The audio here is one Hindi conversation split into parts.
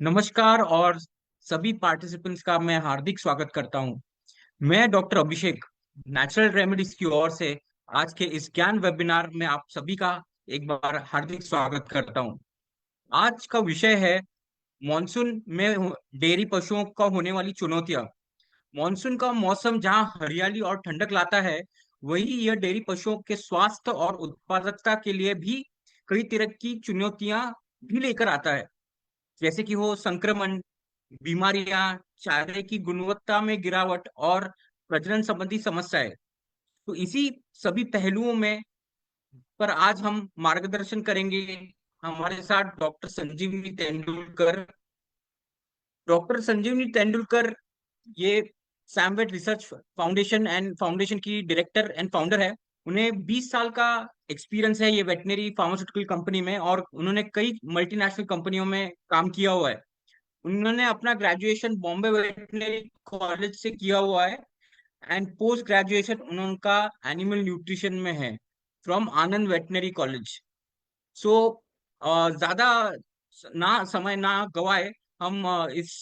नमस्कार और सभी पार्टिसिपेंट्स का मैं हार्दिक स्वागत करता हूं। मैं डॉक्टर अभिषेक नेचुरल रेमेडीज की ओर से आज के इस ज्ञान वेबिनार में आप सभी का एक बार हार्दिक स्वागत करता हूं। आज का विषय है मॉनसून में डेयरी पशुओं का होने वाली चुनौतियां। मॉनसून का मौसम जहां हरियाली और ठंडक लाता है, वही यह डेयरी पशुओं के स्वास्थ्य और उत्पादकता के लिए भी कई तरह की चुनौतियां भी लेकर आता है, जैसे कि हो संक्रमण, बीमारियां, चारे की गुणवत्ता में गिरावट और प्रजनन संबंधी समस्याएं। तो इसी सभी पहलुओं में पर आज हम मार्गदर्शन करेंगे। हमारे साथ डॉक्टर संजीवनी तेंदुलकर ये सैमवेट रिसर्च फाउंडेशन एंड फाउंडेशन की डायरेक्टर एंड फाउंडर है। उन्हें 20 साल का एक्सपीरियंस है ये वेटनरी फार्मास्यूटिकल कंपनी में, और उन्होंने कई मल्टीनेशनल कंपनियों में काम किया हुआ है। उन्होंने अपना ग्रेजुएशन बॉम्बे वेटनरी कॉलेज से किया हुआ है एंड पोस्ट ग्रेजुएशन उनका एनिमल न्यूट्रिशन में है फ्रॉम आनंद वेटनरी कॉलेज। सो ज्यादा ना समय ना गवाए, हम इस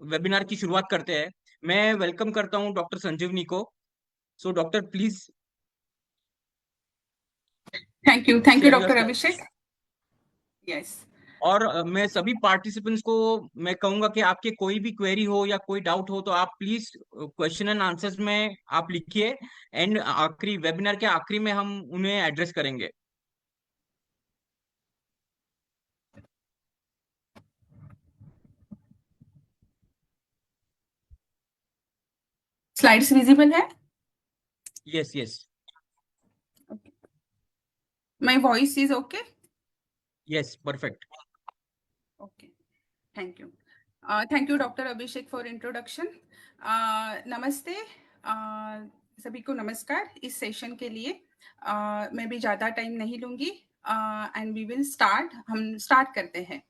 वेबिनार की शुरुआत करते हैं। मैं वेलकम करता हूं डॉक्टर संजीवनी को। So doctor please thank you share your doctor slides. Abhishek. Yes. और मैं सभी पार्टिसिपेंट्स को मैं कहूंगा कि आपके कोई भी क्वेरी हो या कोई डाउट हो तो आप प्लीज क्वेश्चन एंड आंसर्स में आप लिखिए, एंड आखिरी वेबिनार के आखिरी में हम उन्हें एड्रेस करेंगे। स्लाइड्स विजिबल है? Yes yes. My voice is okay? Yes perfect. Okay, thank you. Thank you doctor Abhishek for introduction. नमस्ते। सभी को नमस्कार। इस सेशन के लिए मैं भी ज़्यादा टाइम नहीं लूँगी एंड वी विल स्टार्ट। हम स्टार्ट करते हैं।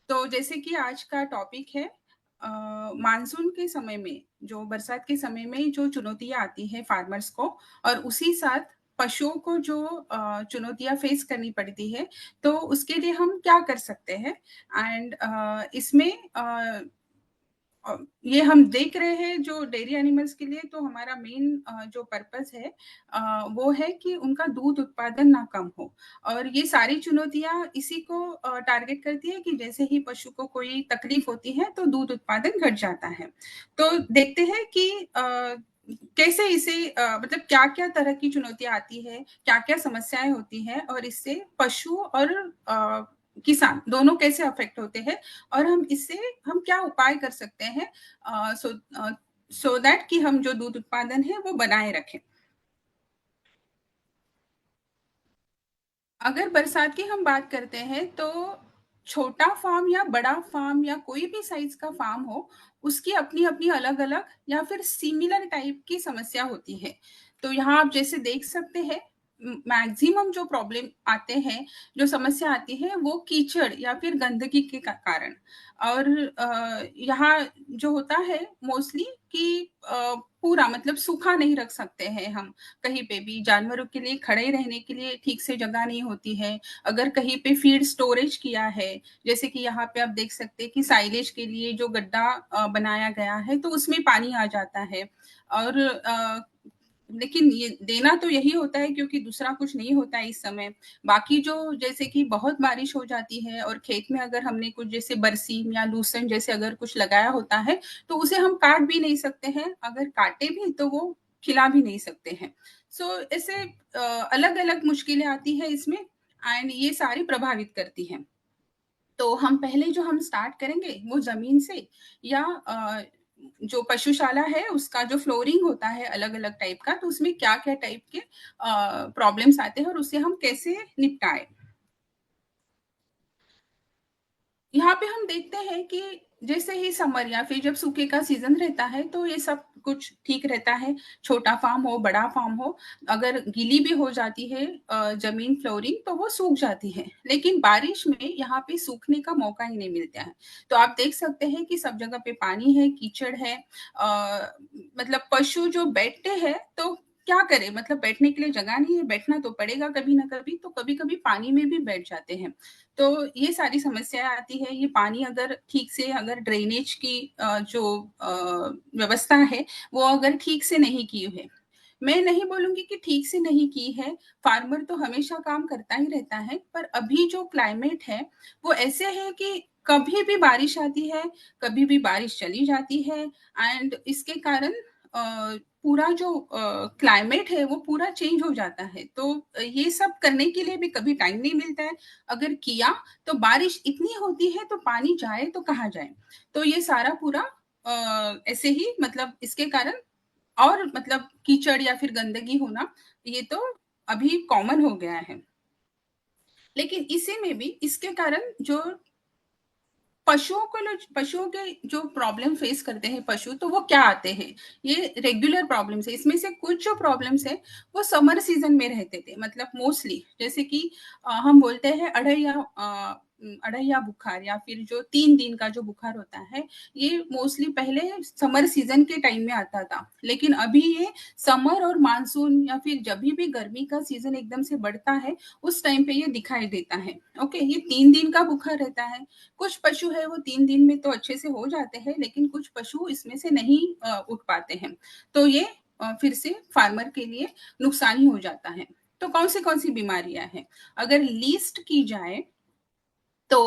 तो जैसे कि आज का टॉपिक है मानसून के समय में, जो बरसात के समय में जो चुनौतियाँ आती हैं फार्मर्स को, और उसी साथ पशुओं को जो चुनौतियाँ फेस करनी पड़ती है, तो उसके लिए हम क्या कर सकते हैं। एंड इसमें ये हम देख रहे हैं जो डेयरी एनिमल्स के लिए, तो हमारा मेन जो पर्पस है वो है कि उनका दूध उत्पादन ना कम हो। और ये सारी चुनौतियां इसी को टारगेट करती है कि जैसे ही पशु को कोई तकलीफ होती है तो दूध उत्पादन घट जाता है। तो देखते हैं कि कैसे इसे मतलब क्या क्या तरह की चुनौतियां आती है, क्या क्या समस्याएं होती हैं, और इससे पशु और किसान दोनों कैसे अफेक्ट होते हैं, और हम इससे हम क्या उपाय कर सकते हैं सो दैट कि हम जो दूध उत्पादन है वो बनाए रखें। अगर बरसात की हम बात करते हैं तो छोटा फार्म या बड़ा फार्म या कोई भी साइज का फार्म हो, उसकी अपनी अपनी अलग अलग या फिर सिमिलर टाइप की समस्या होती है। तो यहाँ आप जैसे देख सकते हैं, मैक्सिमम जो प्रॉब्लम आते हैं, जो समस्या आती है, वो कीचड़ या फिर गंदगी के कारण। और यहाँ जो होता है मोस्टली कि पूरा मतलब सूखा नहीं रख सकते हैं हम, कहीं पे भी जानवरों के लिए खड़े रहने के लिए ठीक से जगह नहीं होती है। अगर कहीं पे फीड स्टोरेज किया है, जैसे कि यहाँ पे आप देख सकते हैं कि साइलेज के लिए जो गड्ढा बनाया गया है, तो उसमें पानी आ जाता है। और लेकिन ये देना तो यही होता है क्योंकि दूसरा कुछ नहीं होता है इस समय। बाकी जो जैसे कि बहुत बारिश हो जाती है और खेत में अगर हमने कुछ जैसे बरसीम या लूसन जैसे अगर कुछ लगाया होता है, तो उसे हम काट भी नहीं सकते हैं। अगर काटे भी तो वो खिला भी नहीं सकते हैं। सो ऐसे अलग अलग मुश्किलें आती है इसमें, एंड ये सारी प्रभावित करती हैं। तो हम पहले जो हम स्टार्ट करेंगे वो जमीन से, या जो पशुशाला है उसका जो फ्लोरिंग होता है अलग अलग टाइप का, तो उसमें क्या क्या टाइप के प्रॉब्लम्स आते हैं और उससे हम कैसे निपटाए। यहाँ पे हम देखते हैं कि जैसे ही समर या फिर जब सूखे का सीजन रहता है तो ये सब कुछ ठीक रहता है। छोटा फार्म हो बड़ा फार्म हो, अगर गीली भी हो जाती है जमीन फ्लोरिंग तो वो सूख जाती है, लेकिन बारिश में यहाँ पे सूखने का मौका ही नहीं मिलता है। तो आप देख सकते हैं कि सब जगह पे पानी है, कीचड़ है। मतलब पशु जो बैठते हैं तो क्या करें, मतलब बैठने के लिए जगह नहीं है, बैठना तो पड़ेगा कभी ना कभी, तो कभी कभी पानी में भी बैठ जाते हैं। तो ये सारी समस्याएं आती है। ये पानी अगर ठीक से, अगर ड्रेनेज की जो व्यवस्था है वो अगर ठीक से नहीं की है, मैं नहीं बोलूंगी कि ठीक से नहीं की है, फार्मर तो हमेशा काम करता ही रहता है, पर अभी जो क्लाइमेट है वो ऐसे है कि कभी भी बारिश आती है, कभी भी बारिश चली जाती है, एंड इसके कारण पूरा जो क्लाइमेट है वो पूरा चेंज हो जाता है। तो ये सब करने के लिए भी कभी टाइम नहीं मिलता है। अगर किया तो बारिश इतनी होती है तो पानी जाए तो कहाँ जाए। तो ये सारा पूरा ऐसे ही, मतलब इसके कारण और मतलब कीचड़ या फिर गंदगी होना, ये तो अभी कॉमन हो गया है। लेकिन इसी में भी इसके कारण जो पशुओं के जो प्रॉब्लम फेस करते हैं पशु, तो वो क्या आते हैं, ये रेगुलर प्रॉब्लम्स है। इसमें से कुछ जो प्रॉब्लम्स है वो समर सीजन में रहते थे, मतलब मोस्टली, जैसे कि हम बोलते हैं अढ़ैया बुखार, या फिर जो 3 दिन का जो बुखार होता है, ये मोस्टली पहले समर सीजन के टाइम में आता था। लेकिन अभी ये समर और मानसून या फिर जब भी गर्मी का सीजन एकदम से बढ़ता है, उस टाइम पे ये दिखाई देता है। ओके, ये 3 दिन का बुखार रहता है। कुछ पशु है वो 3 दिन में तो अच्छे से हो जाते हैं, लेकिन कुछ पशु इसमें से नहीं उठ पाते हैं। तो ये फिर से फार्मर के लिए नुकसान ही हो जाता है। तो कौन सी बीमारियां हैं, अगर लिस्ट की जाए तो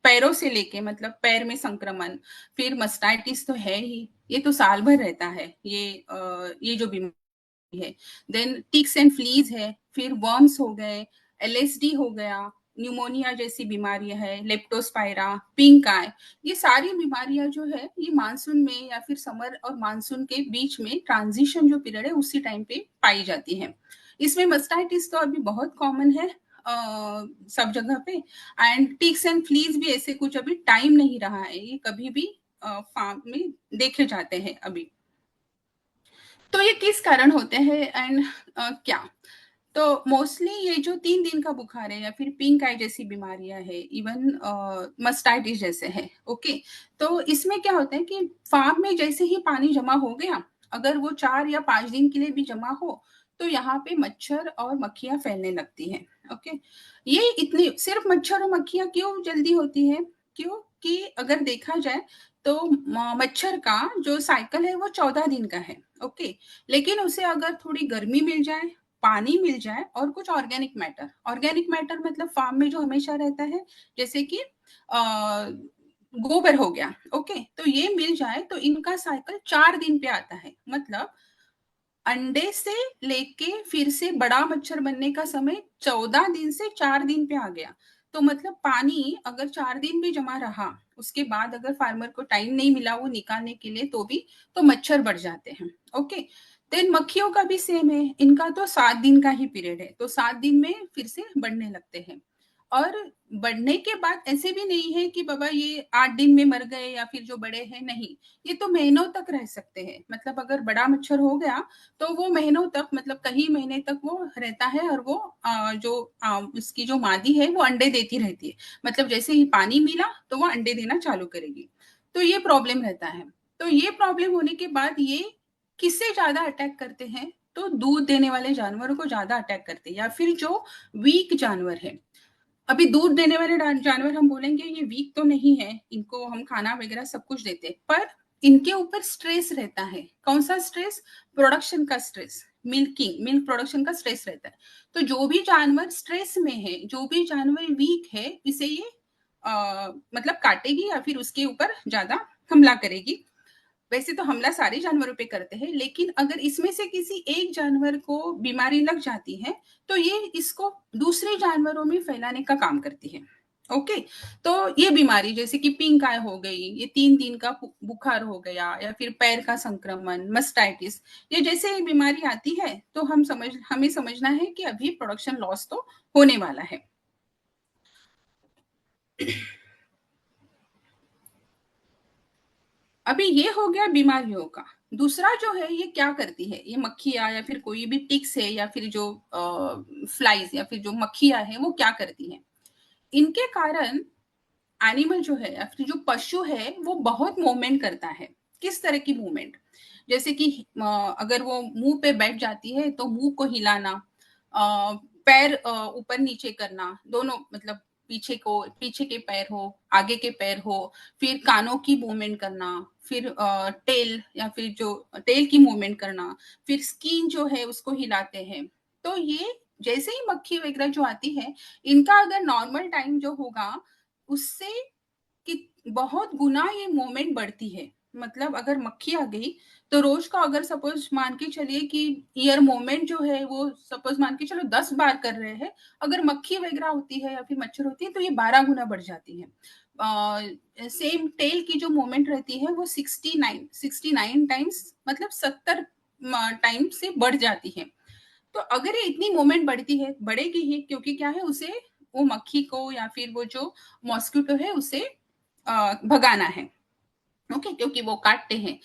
पैरों से लेके, मतलब पैर में संक्रमण, फिर मस्टाइटिस तो है ही, ये तो साल भर रहता है, ये जो बीमारी है। देन टिक्स एंड फ्लीज है, फिर वर्म्स हो गए, एलएसडी हो गया, न्यूमोनिया जैसी बीमारियां है, लेप्टोस्पायरा, पिंक आई, ये सारी बीमारियां जो है ये मानसून में या फिर समर और मानसून के बीच में ट्रांजिशन जो पीरियड है उसी टाइम पे पाई जाती है। इसमें मस्टाइटिस तो अभी बहुत कॉमन है सब जगह पे, एंड टिक्स एंड फ्लीज भी ऐसे कुछ अभी टाइम नहीं रहा है, ये कभी भी फार्म में देखे जाते हैं अभी। तो ये किस कारण होते हैं एंड क्या, तो मोस्टली ये जो 3 दिन का बुखार है या फिर पिंक आई जैसी बीमारियां है, इवन मस्टाइटिस जैसे है, ओके। तो इसमें क्या होता है कि फार्म में जैसे ही पानी जमा हो गया, अगर वो 4 या 5 दिन के लिए भी जमा हो, तो यहाँ पे मच्छर और मक्खियां फैलने लगती हैं। ओके, ये इतनी सिर्फ मच्छर और मक्खियां क्यों जल्दी होती है, क्योंकि अगर देखा जाए तो मच्छर का जो साइकिल है वो 14 दिन का है। ओके, लेकिन उसे अगर थोड़ी गर्मी मिल जाए, पानी मिल जाए और कुछ ऑर्गेनिक मैटर मतलब फार्म में जो हमेशा रहता है, जैसे कि गोबर हो गया, ओके, तो ये मिल जाए तो इनका साइकिल 4 दिन पे आता है। मतलब अंडे से लेके फिर से बड़ा मच्छर बनने का समय 14 दिन से 4 दिन पे आ गया। तो मतलब पानी अगर 4 दिन भी जमा रहा, उसके बाद अगर फार्मर को टाइम नहीं मिला वो निकालने के लिए, तो भी तो मच्छर बढ़ जाते हैं। ओके, देन मक्खियों का भी सेम है, इनका तो 7 दिन का ही पीरियड है, तो 7 दिन में फिर से बढ़ने लगते हैं। और बढ़ने के बाद ऐसे भी नहीं है कि बाबा ये 8 दिन में मर गए या फिर जो बड़े हैं, नहीं, ये तो महीनों तक रह सकते हैं। मतलब अगर बड़ा मच्छर हो गया तो वो महीनों तक, मतलब कई महीने तक वो रहता है, और वो उसकी जो मादी है वो अंडे देती रहती है। मतलब जैसे ही पानी मिला तो वो अंडे देना चालू करेगी। तो ये प्रॉब्लम रहता है। तो ये प्रॉब्लम होने के बाद ये किससे ज्यादा अटैक करते हैं, तो दूध देने वाले जानवरों को ज्यादा अटैक करते हैं, या फिर जो वीक जानवर है। अभी दूध देने वाले जानवर हम बोलेंगे ये वीक तो नहीं है, इनको हम खाना वगैरह सब कुछ देते हैं, पर इनके ऊपर स्ट्रेस रहता है। कौन सा स्ट्रेस, प्रोडक्शन का स्ट्रेस, मिल्क प्रोडक्शन का स्ट्रेस रहता है। तो जो भी जानवर स्ट्रेस में है, जो भी जानवर वीक है, इसे ये मतलब काटेगी या फिर उसके ऊपर ज्यादा हमला करेगी। वैसे तो हमला सारे जानवरों पे करते हैं, लेकिन अगर इसमें से किसी एक जानवर को बीमारी लग जाती है, तो ये इसको दूसरे जानवरों में फैलाने का काम करती है। ओके, तो ये बीमारी जैसे कि पिंक आई हो गई, ये 3 दिन का बुखार हो गया, या फिर पैर का संक्रमण, मस्टाइटिस, ये जैसे ये बीमारी आती है तो हमें समझना है कि अभी प्रोडक्शन लॉस तो होने वाला है। अभी ये हो गया बीमारियों का। दूसरा जो है ये क्या करती है, ये मक्खियां या फिर कोई भी टिक्स है या फिर जो फ्लाइज या फिर जो मक्खियां है वो क्या करती है, इनके कारण एनिमल जो है या फिर जो पशु है वो बहुत मूवमेंट करता है। किस तरह की मूवमेंट, जैसे कि अगर वो मुंह पे बैठ जाती है तो मुंह को हिलाना, पैर ऊपर नीचे करना, दोनों मतलब पीछे के पैर हो, आगे के पैर हो, फिर कानों की मूवमेंट करना, फिर टेल या फिर जो टेल की मूवमेंट करना, फिर स्किन जो है उसको हिलाते हैं। तो ये जैसे ही मक्खी वगैरह जो आती है, इनका अगर नॉर्मल टाइम जो होगा उससे कि बहुत गुना ये मूवमेंट बढ़ती है। मतलब अगर मक्खी आ गई तो रोज का अगर सपोज मान के चलिए कि ईयर मूवमेंट जो है वो सपोज मान के चलो 10 बार कर रहे हैं, अगर मक्खी वगैरह होती है या फिर मच्छर होती है तो ये 12 गुना बढ़ जाती है। सेम टेल की जो मूवमेंट रहती है वो 69 टाइम्स मतलब 70 टाइम से बढ़ जाती है। तो अगर ये इतनी मूवमेंट बढ़ती है, बढ़ेगी ही, क्योंकि क्या है उसे वो मक्खी को या फिर वो जो मॉस्किटो है उसे भगाना है। ओके, क्योंकि वो काटते हैं।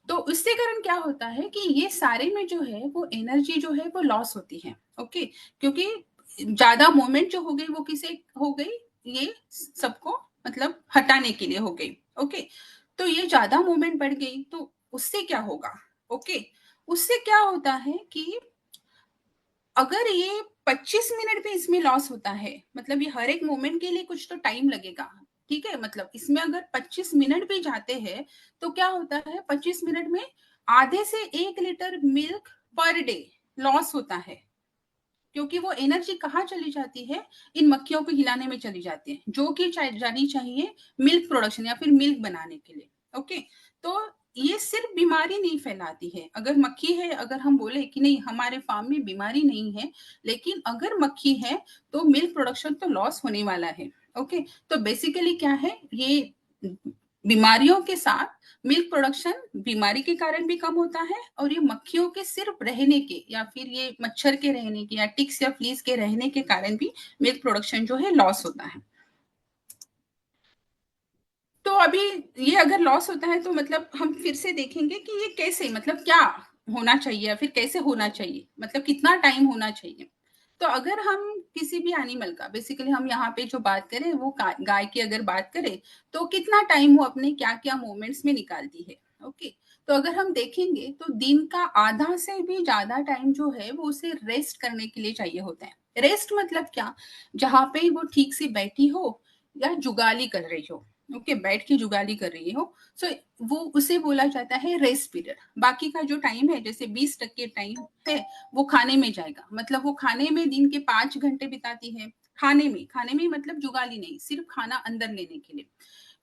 तो इससे कारण क्या होता है कि ये सारे में जो है वो एनर्जी जो है वो लॉस होती है। ओके, क्योंकि ज्यादा मूवमेंट जो हो गई वो किसे हो गई, ये सबको मतलब हटाने के लिए हो गई। ओके, तो ये ज्यादा मूवमेंट बढ़ गई तो उससे क्या होगा। ओके, उससे क्या होता है कि अगर ये 25 मिनट भी इसमें लॉस होता है, मतलब ये हर एक मोमेंट के लिए कुछ तो टाइम लगेगा, ठीक है, मतलब इसमें अगर 25 मिनट भी जाते हैं तो क्या होता है 25 मिनट में आधे से 1 litre milk per day loss होता है। क्योंकि वो एनर्जी कहाँ चली जाती है, इन मक्खियों को हिलाने में चली जाती है, जो कि जानी चाहिए मिल्क प्रोडक्शन या फिर मिल्क बनाने के लिए। ओके, तो ये सिर्फ बीमारी नहीं फैलाती है। अगर मक्खी है, अगर हम बोले कि नहीं हमारे फार्म में बीमारी नहीं है, लेकिन अगर मक्खी है तो मिल्क प्रोडक्शन तो लॉस होने वाला है। ओके, तो बेसिकली क्या है, ये बीमारियों के साथ मिल्क प्रोडक्शन बीमारी के कारण भी कम होता है, और ये मक्खियों के सिर्फ रहने के या फिर ये मच्छर के रहने के या टिक्स या फ्लीज के रहने के कारण भी मिल्क प्रोडक्शन जो है लॉस होता है। तो अभी ये अगर लॉस होता है तो मतलब हम फिर से देखेंगे कि ये कैसे, मतलब क्या होना चाहिए या फिर कैसे होना चाहिए, मतलब कितना टाइम होना चाहिए। तो अगर हम किसी भी एनिमल का, बेसिकली हम यहाँ पे जो बात करें वो गाय की अगर बात करें, तो कितना टाइम वो अपने क्या क्या मोमेंट्स में निकालती है। ओके, तो अगर हम देखेंगे तो दिन का आधा से भी ज्यादा टाइम जो है वो उसे रेस्ट करने के लिए चाहिए होता है। रेस्ट मतलब क्या, जहाँ पे वो ठीक से बैठी हो या जुगाली कर रही हो। ओके, बैठ के जुगाली कर रही हो, सो वो उसे बोला जाता है रेस्ट पीरियड। बाकी का जो टाइम है जैसे 20% टाइम है वो खाने में जाएगा, मतलब वो खाने में दिन के 5 घंटे बिताती है। खाने में मतलब जुगाली नहीं, सिर्फ खाना अंदर लेने के लिए।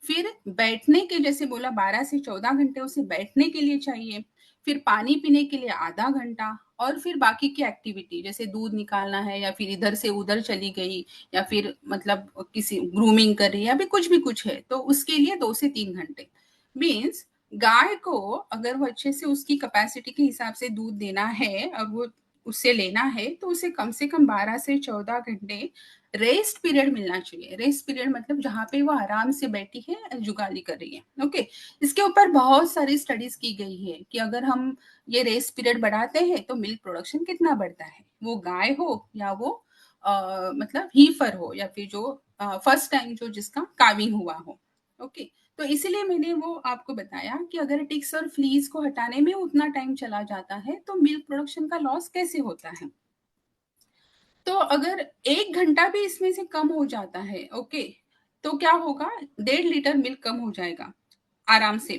फिर बैठने के जैसे बोला 12 से 14 घंटे उसे बैठने के लिए चाहिए। फिर पानी पीने के लिए आधा घंटा, और फिर बाकी की एक्टिविटी जैसे दूध निकालना है या फिर इधर से उधर चली गई या फिर मतलब किसी ग्रूमिंग कर रही है, अभी कुछ भी कुछ है तो उसके लिए 2 से 3 घंटे। मीन्स गाय को अगर वो अच्छे से उसकी कैपेसिटी के हिसाब से दूध देना है और वो उससे लेना है तो उसे कम से कम 12 से 14 घंटे रेस्ट पीरियड मिलना चाहिए। रेस्ट पीरियड मतलब जहाँ पे वो आराम से बैठी है, जुगाली कर रही है। ओके, इसके ऊपर बहुत सारी स्टडीज की गई है कि अगर हम ये रेस्ट पीरियड बढ़ाते हैं तो मिल्क प्रोडक्शन कितना बढ़ता है, वो गाय हो या वो मतलब हीफर हो या फिर जो फर्स्ट टाइम जो जिसका काविंग हुआ हो। ओके, तो इसीलिए मैंने वो आपको बताया कि अगर टिक्स और फ्लीज को हटाने में उतना टाइम चला जाता है तो मिल्क प्रोडक्शन का लॉस कैसे होता है। तो अगर 1 घंटा भी इसमें से कम हो जाता है, ओके, तो क्या होगा, 1.5 लीटर मिल्क कम हो जाएगा आराम से।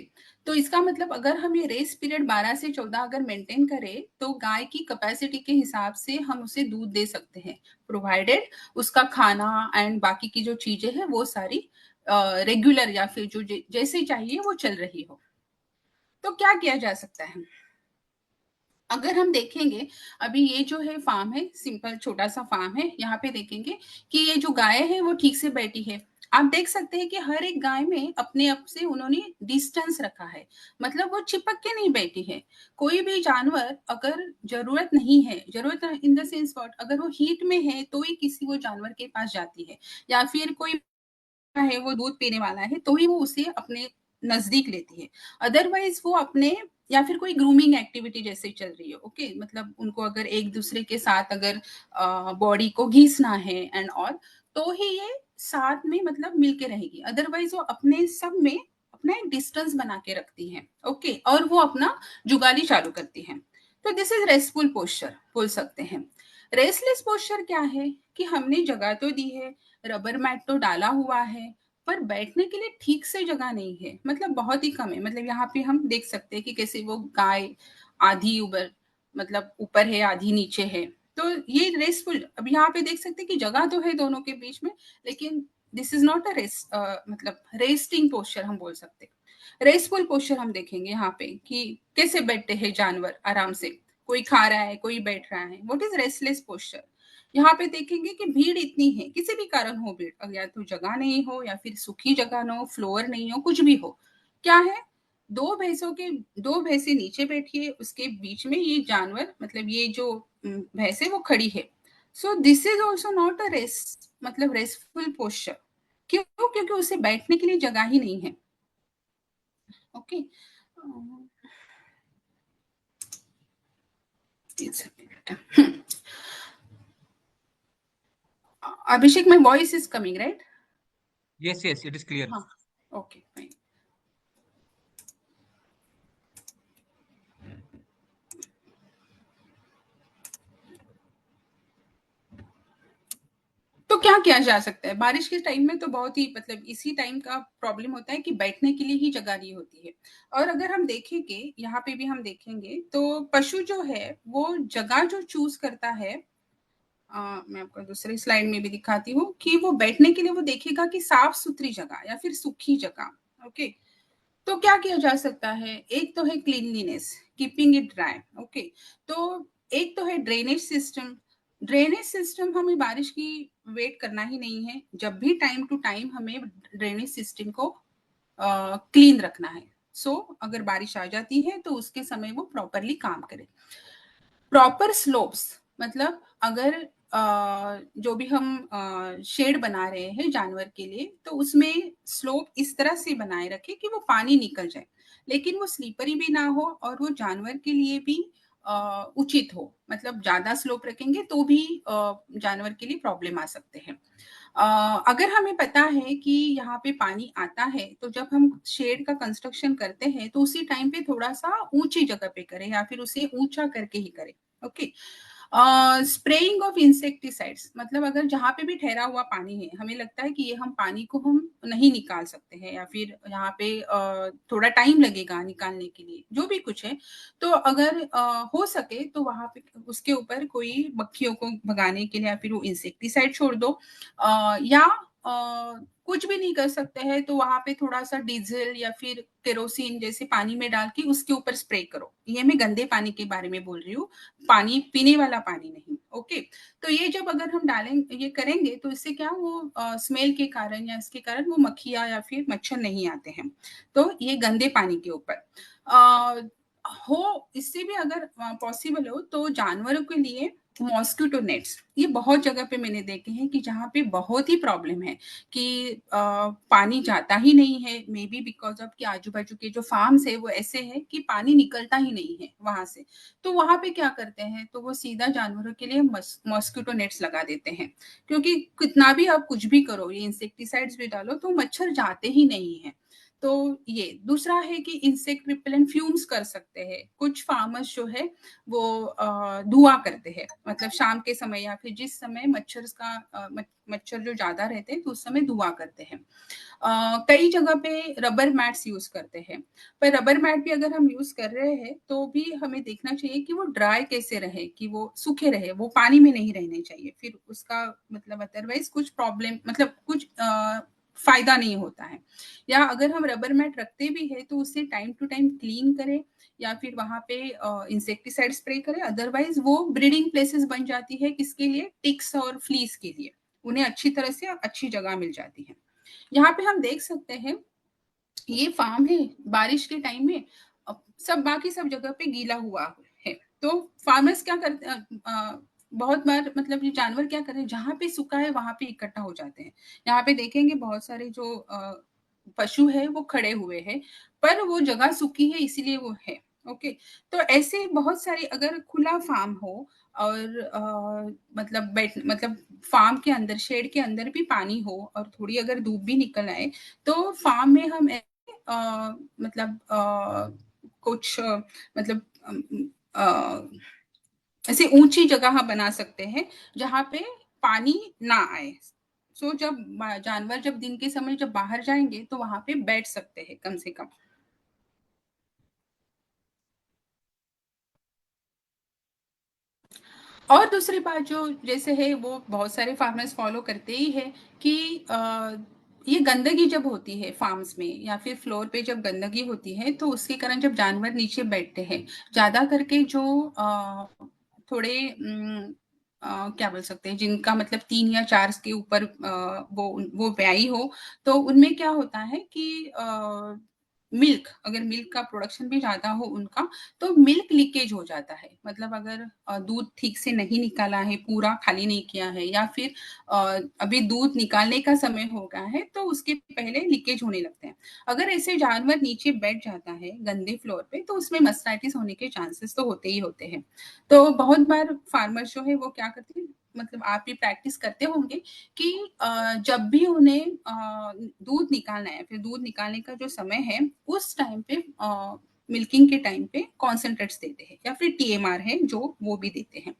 तो इसका मतलब अगर हम ये रेस पीरियड 12 से 14 अगर मेंटेन करें तो गाय की कैपेसिटी के हिसाब से हम उसे दूध दे सकते हैं, प्रोवाइडेड उसका खाना एंड बाकी की जो चीजें हैं वो सारी रेगुलर या फिर जो जैसे चाहिए वो चल रही हो। तो क्या किया जा सकता है, अगर हम देखेंगे अभी ये जो है फार्म है, सिंपल छोटा सा फार्म है, यहाँ पे देखेंगे कि ये जो गाय है वो ठीक से बैठी है। आप देख सकते हैं कि हर एक गाय में अपने आप से उन्होंने डिस्टेंस रखा है, मतलब वो चिपक के नहीं बैठी है। कोई भी जानवर अगर जरूरत नहीं है, जरूरत इन द सेंस व्हाट, अगर वो हीट में है तो ही किसी वो जानवर के पास जाती है, या फिर कोई है वो दूध पीने वाला है तो ही वो उसे अपने नजदीक लेती है। अदरवाइज वो अपने, या फिर कोई ग्रूमिंग एक्टिविटी जैसे चल रही है, ओके, मतलब उनको अगर एक दूसरे के साथ अगर बॉडी को घीसना है एंड ऑल, तो ही ये साथ में मतलब मिलके रहेगी। अदरवाइज वो अपने सब में अपना एक डिस्टेंस बना के रखती हैं, ओके, और वो अपना जुगाली चालू करती हैं। तो दिस इज रेस्टफुल पोस्चर बोल सकते हैं। रेस्टलेस पोस्चर क्या है कि हमने जगह तो दी है, रबर मैट तो डाला हुआ है, पर बैठने के लिए ठीक से जगह नहीं है, मतलब बहुत ही कम है। मतलब यहाँ पे हम देख सकते हैं कि कैसे वो गाय आधी ऊपर, मतलब ऊपर है आधी नीचे है। तो ये रेस्टफुल, अब यहाँ पे देख सकते हैं कि जगह तो है दोनों के बीच में, लेकिन this is not a rest, मतलब रेस्टिंग पोस्चर हम बोल सकते हैं। रेस्टफुल पोस्चर हम देखेंगे यहाँ पे कि कैसे बैठते हैं जानवर आराम से, कोई खा रहा है, कोई बैठ रहा है। What is restless posture? यहाँ पे देखेंगे कि भीड़ इतनी है, किसी भी कारण हो भीड़, अगर या तो जगह नहीं हो या फिर सूखी जगह ना हो, फ्लोर नहीं हो, कुछ भी हो, क्या है, दो भैंसों के, दो भैंसे नीचे बैठी है, उसके बीच में ये जानवर, मतलब ये जो भैंस है वो खड़ी है। So this is also not a rest, मतलब रेस्टफुल पोस्चर। क्यों? क्योंकि उसे बैठने के लिए जगह ही नहीं है। Okay, Abhishek, my voice is coming right? Yes, yes, it is clear. हाँ, ओके फाइन। तो क्या किया जा सकता है बारिश के टाइम में? तो बहुत ही, मतलब इसी टाइम का प्रॉब्लम होता है कि बैठने के लिए ही जगह नहीं होती है। और अगर हम देखेंगे, यहाँ पे भी हम देखेंगे तो पशु जो है वो जगह जो चूज करता है, मैं आपको दूसरी स्लाइड में भी दिखाती हूँ कि वो बैठने के लिए वो देखेगा कि साफ सुथरी जगह या फिर सूखी जगह। ओके, तो क्या किया जा सकता है? एक तो है cleanliness, keeping it dry, okay. तो एक तो है ड्रेनेज सिस्टम। ड्रेनेज सिस्टम, हमें बारिश की वेट करना ही नहीं है, जब भी टाइम टू टाइम हमें ड्रेनेज सिस्टम को क्लीन रखना है। सो अगर बारिश आ जाती है तो उसके समय वो प्रॉपरली काम करे। प्रॉपर स्लोप्स, मतलब अगर जो भी हम शेड बना रहे हैं जानवर के लिए, तो उसमें स्लोप इस तरह से बनाए रखे कि वो पानी निकल जाए, लेकिन वो स्लीपरी भी ना हो और वो जानवर के लिए भी उचित हो। मतलब ज्यादा स्लोप रखेंगे तो भी जानवर के लिए प्रॉब्लम आ सकते हैं। अगर हमें पता है कि यहाँ पे पानी आता है, तो जब हम शेड का कंस्ट्रक्शन करते हैं तो उसी टाइम पे थोड़ा सा ऊंची जगह पे करें या फिर उसे ऊंचा करके ही करें। ओके, स्प्रेइंग ऑफ इंसेक्टिसाइड्स, मतलब अगर जहाँ पे भी ठहरा हुआ पानी है, हमें लगता है कि ये हम पानी को हम नहीं निकाल सकते हैं या फिर यहाँ पे थोड़ा टाइम लगेगा निकालने के लिए, जो भी कुछ है, तो अगर हो सके तो वहां पे उसके ऊपर कोई मक्खियों को भगाने के लिए या फिर वो इंसेक्टिसाइड छोड़ दो। या कुछ भी नहीं कर सकते हैं तो वहां पे थोड़ा सा डीजल या फिर केरोसिन जैसे पानी में डाल के उसके ऊपर स्प्रे करो। ये मैं गंदे पानी के बारे में बोल रही हूँ, पानी पीने वाला पानी नहीं। ओके, तो ये जब अगर हम डालेंगे, ये करेंगे, तो इससे क्या, वो स्मेल के कारण या इसके कारण वो मक्खियाँ या फिर मच्छर नहीं आते हैं। तो ये गंदे पानी के ऊपर हो, इससे भी अगर पॉसिबल हो तो जानवरों के लिए मॉस्किटो नेट्स, ये बहुत जगह पे मैंने देखे हैं कि जहाँ पे बहुत ही प्रॉब्लम है कि पानी जाता ही नहीं है, मे बी बिकॉज ऑफ कि आजू बाजू के जो फार्म्स है वो ऐसे है कि पानी निकलता ही नहीं है वहां से। तो वहां पे क्या करते हैं, तो वो सीधा जानवरों के लिए मॉस्किटो नेट्स लगा देते हैं, क्योंकि कितना भी आप कुछ भी करो, ये इंसेक्टिसाइड्स भी डालो, तो मच्छर जाते ही नहीं है। तो ये दूसरा है कि इंसेक्ट रिपेलेंट फ्यूम्स कर सकते हैं। कुछ फार्मर्स जो है वो धुआं करते हैं, मतलब शाम के समय या फिर जिस समय मच्छर जो ज्यादा रहते हैं तो उस समय धुआं करते हैं। कई जगह पे रबर मैट्स यूज करते हैं, पर रबर मैट भी अगर हम यूज कर रहे हैं तो भी हमें देखना चाहिए कि वो ड्राई कैसे रहे, कि वो सूखे रहे, वो पानी में नहीं रहने चाहिए, फिर उसका मतलब अदरवाइज कुछ प्रॉब्लम, मतलब कुछ फायदा नहीं होता है। या अगर हम रबर मैट रखते भी है तो उसे टाइम टू टाइम क्लीन करें या फिर वहां पे इंसेक्टिसाइड स्प्रे करें, अदरवाइज वो ब्रीडिंग प्लेसेस बन जाती है, किसके लिए, टिक्स और फ्लीस के लिए, उन्हें अच्छी तरह से अच्छी जगह मिल जाती है। यहाँ पे हम देख सकते हैं ये फार्म है, बारिश के टाइम में सब बाकी सब जगह पे गीला हुआ है। तो फार्मर्स क्या करते हैं, बहुत बार मतलब ये जानवर क्या करते हैं, जहां पे सूखा है वहां पे इकट्ठा हो जाते हैं। यहाँ पे देखेंगे बहुत सारे जो पशु है वो खड़े हुए हैं, पर वो जगह सूखी है इसीलिए वो है। ओके, तो ऐसे बहुत सारे, अगर खुला फार्म हो और मतलब मतलब फार्म के अंदर, शेड के अंदर भी पानी हो और थोड़ी अगर धूप भी निकल आए, तो फार्म में हम मतलब कुछ मतलब ऐसे ऊंची जगह बना सकते हैं जहाँ पे पानी ना आए। जब जानवर जब दिन के समय जब बाहर जाएंगे तो वहां पे बैठ सकते हैं कम से कम। और दूसरी बात जो जैसे है वो बहुत सारे फार्मर्स फॉलो करते ही है कि ये गंदगी जब होती है फार्म्स में या फिर फ्लोर पे जब गंदगी होती है तो उसके कारण जब जानवर नीचे बैठते हैं ज्यादा करके जो थोड़े क्या बोल सकते हैं जिनका मतलब 3 या 4 के ऊपर वो व्यायी हो तो उनमें क्या होता है कि मिल्क अगर मिल्क का प्रोडक्शन भी ज्यादा हो उनका तो मिल्क लीकेज हो जाता है। मतलब अगर दूध ठीक से नहीं निकाला है पूरा खाली नहीं किया है या फिर अभी दूध निकालने का समय हो गया है तो उसके पहले लीकेज होने लगते हैं। अगर ऐसे जानवर नीचे बैठ जाता है गंदे फ्लोर पे तो उसमें मस्टाइटिस होने के चांसेस तो होते ही होते हैं। तो बहुत बार फार्मर जो है वो क्या करते हैं मतलब आप भी प्रैक्टिस करते होंगे कि जब भी उन्हें दूध निकालना है फिर दूध निकालने का जो समय है उस टाइम पे मिल्किंग के टाइम पे कॉन्सेंट्रेट्स देते हैं या फिर टीएमआर है जो वो भी देते हैं।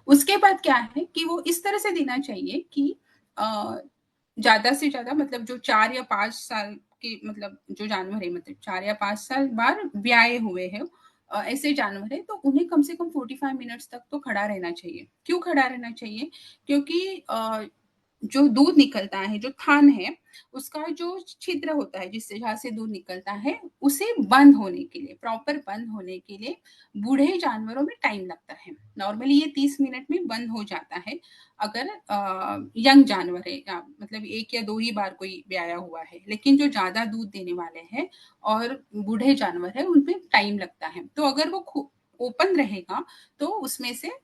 उसके बाद क्या है कि वो इस तरह से देना चाहिए कि ज्यादा से ज्यादा मतलब जो 4 या 5 साल के मतलब जो जानवर है मतलब 4 या 5 साल बाद ब्याए हुए हैं ऐसे जानवर है तो उन्हें कम से कम 45 मिनट्स तक तो खड़ा रहना चाहिए। क्यों खड़ा रहना चाहिए? क्योंकि जो दूध निकलता है जो थान है उसका जो छिद्र होता है जिससे जहाँ से दूध निकलता है उसे बंद होने के लिए प्रॉपर बंद होने के लिए बूढ़े जानवरों में टाइम लगता है। नॉर्मली ये 30 मिनट में बंद हो जाता है अगर यंग जानवर है या मतलब 1 या 2 ही बार कोई ब्याया हुआ है। लेकिन जो ज्यादा दूध देने वाले हैं और बूढ़े जानवर है उनमें टाइम लगता है। तो अगर वो ओपन रहेगा तो उसमें से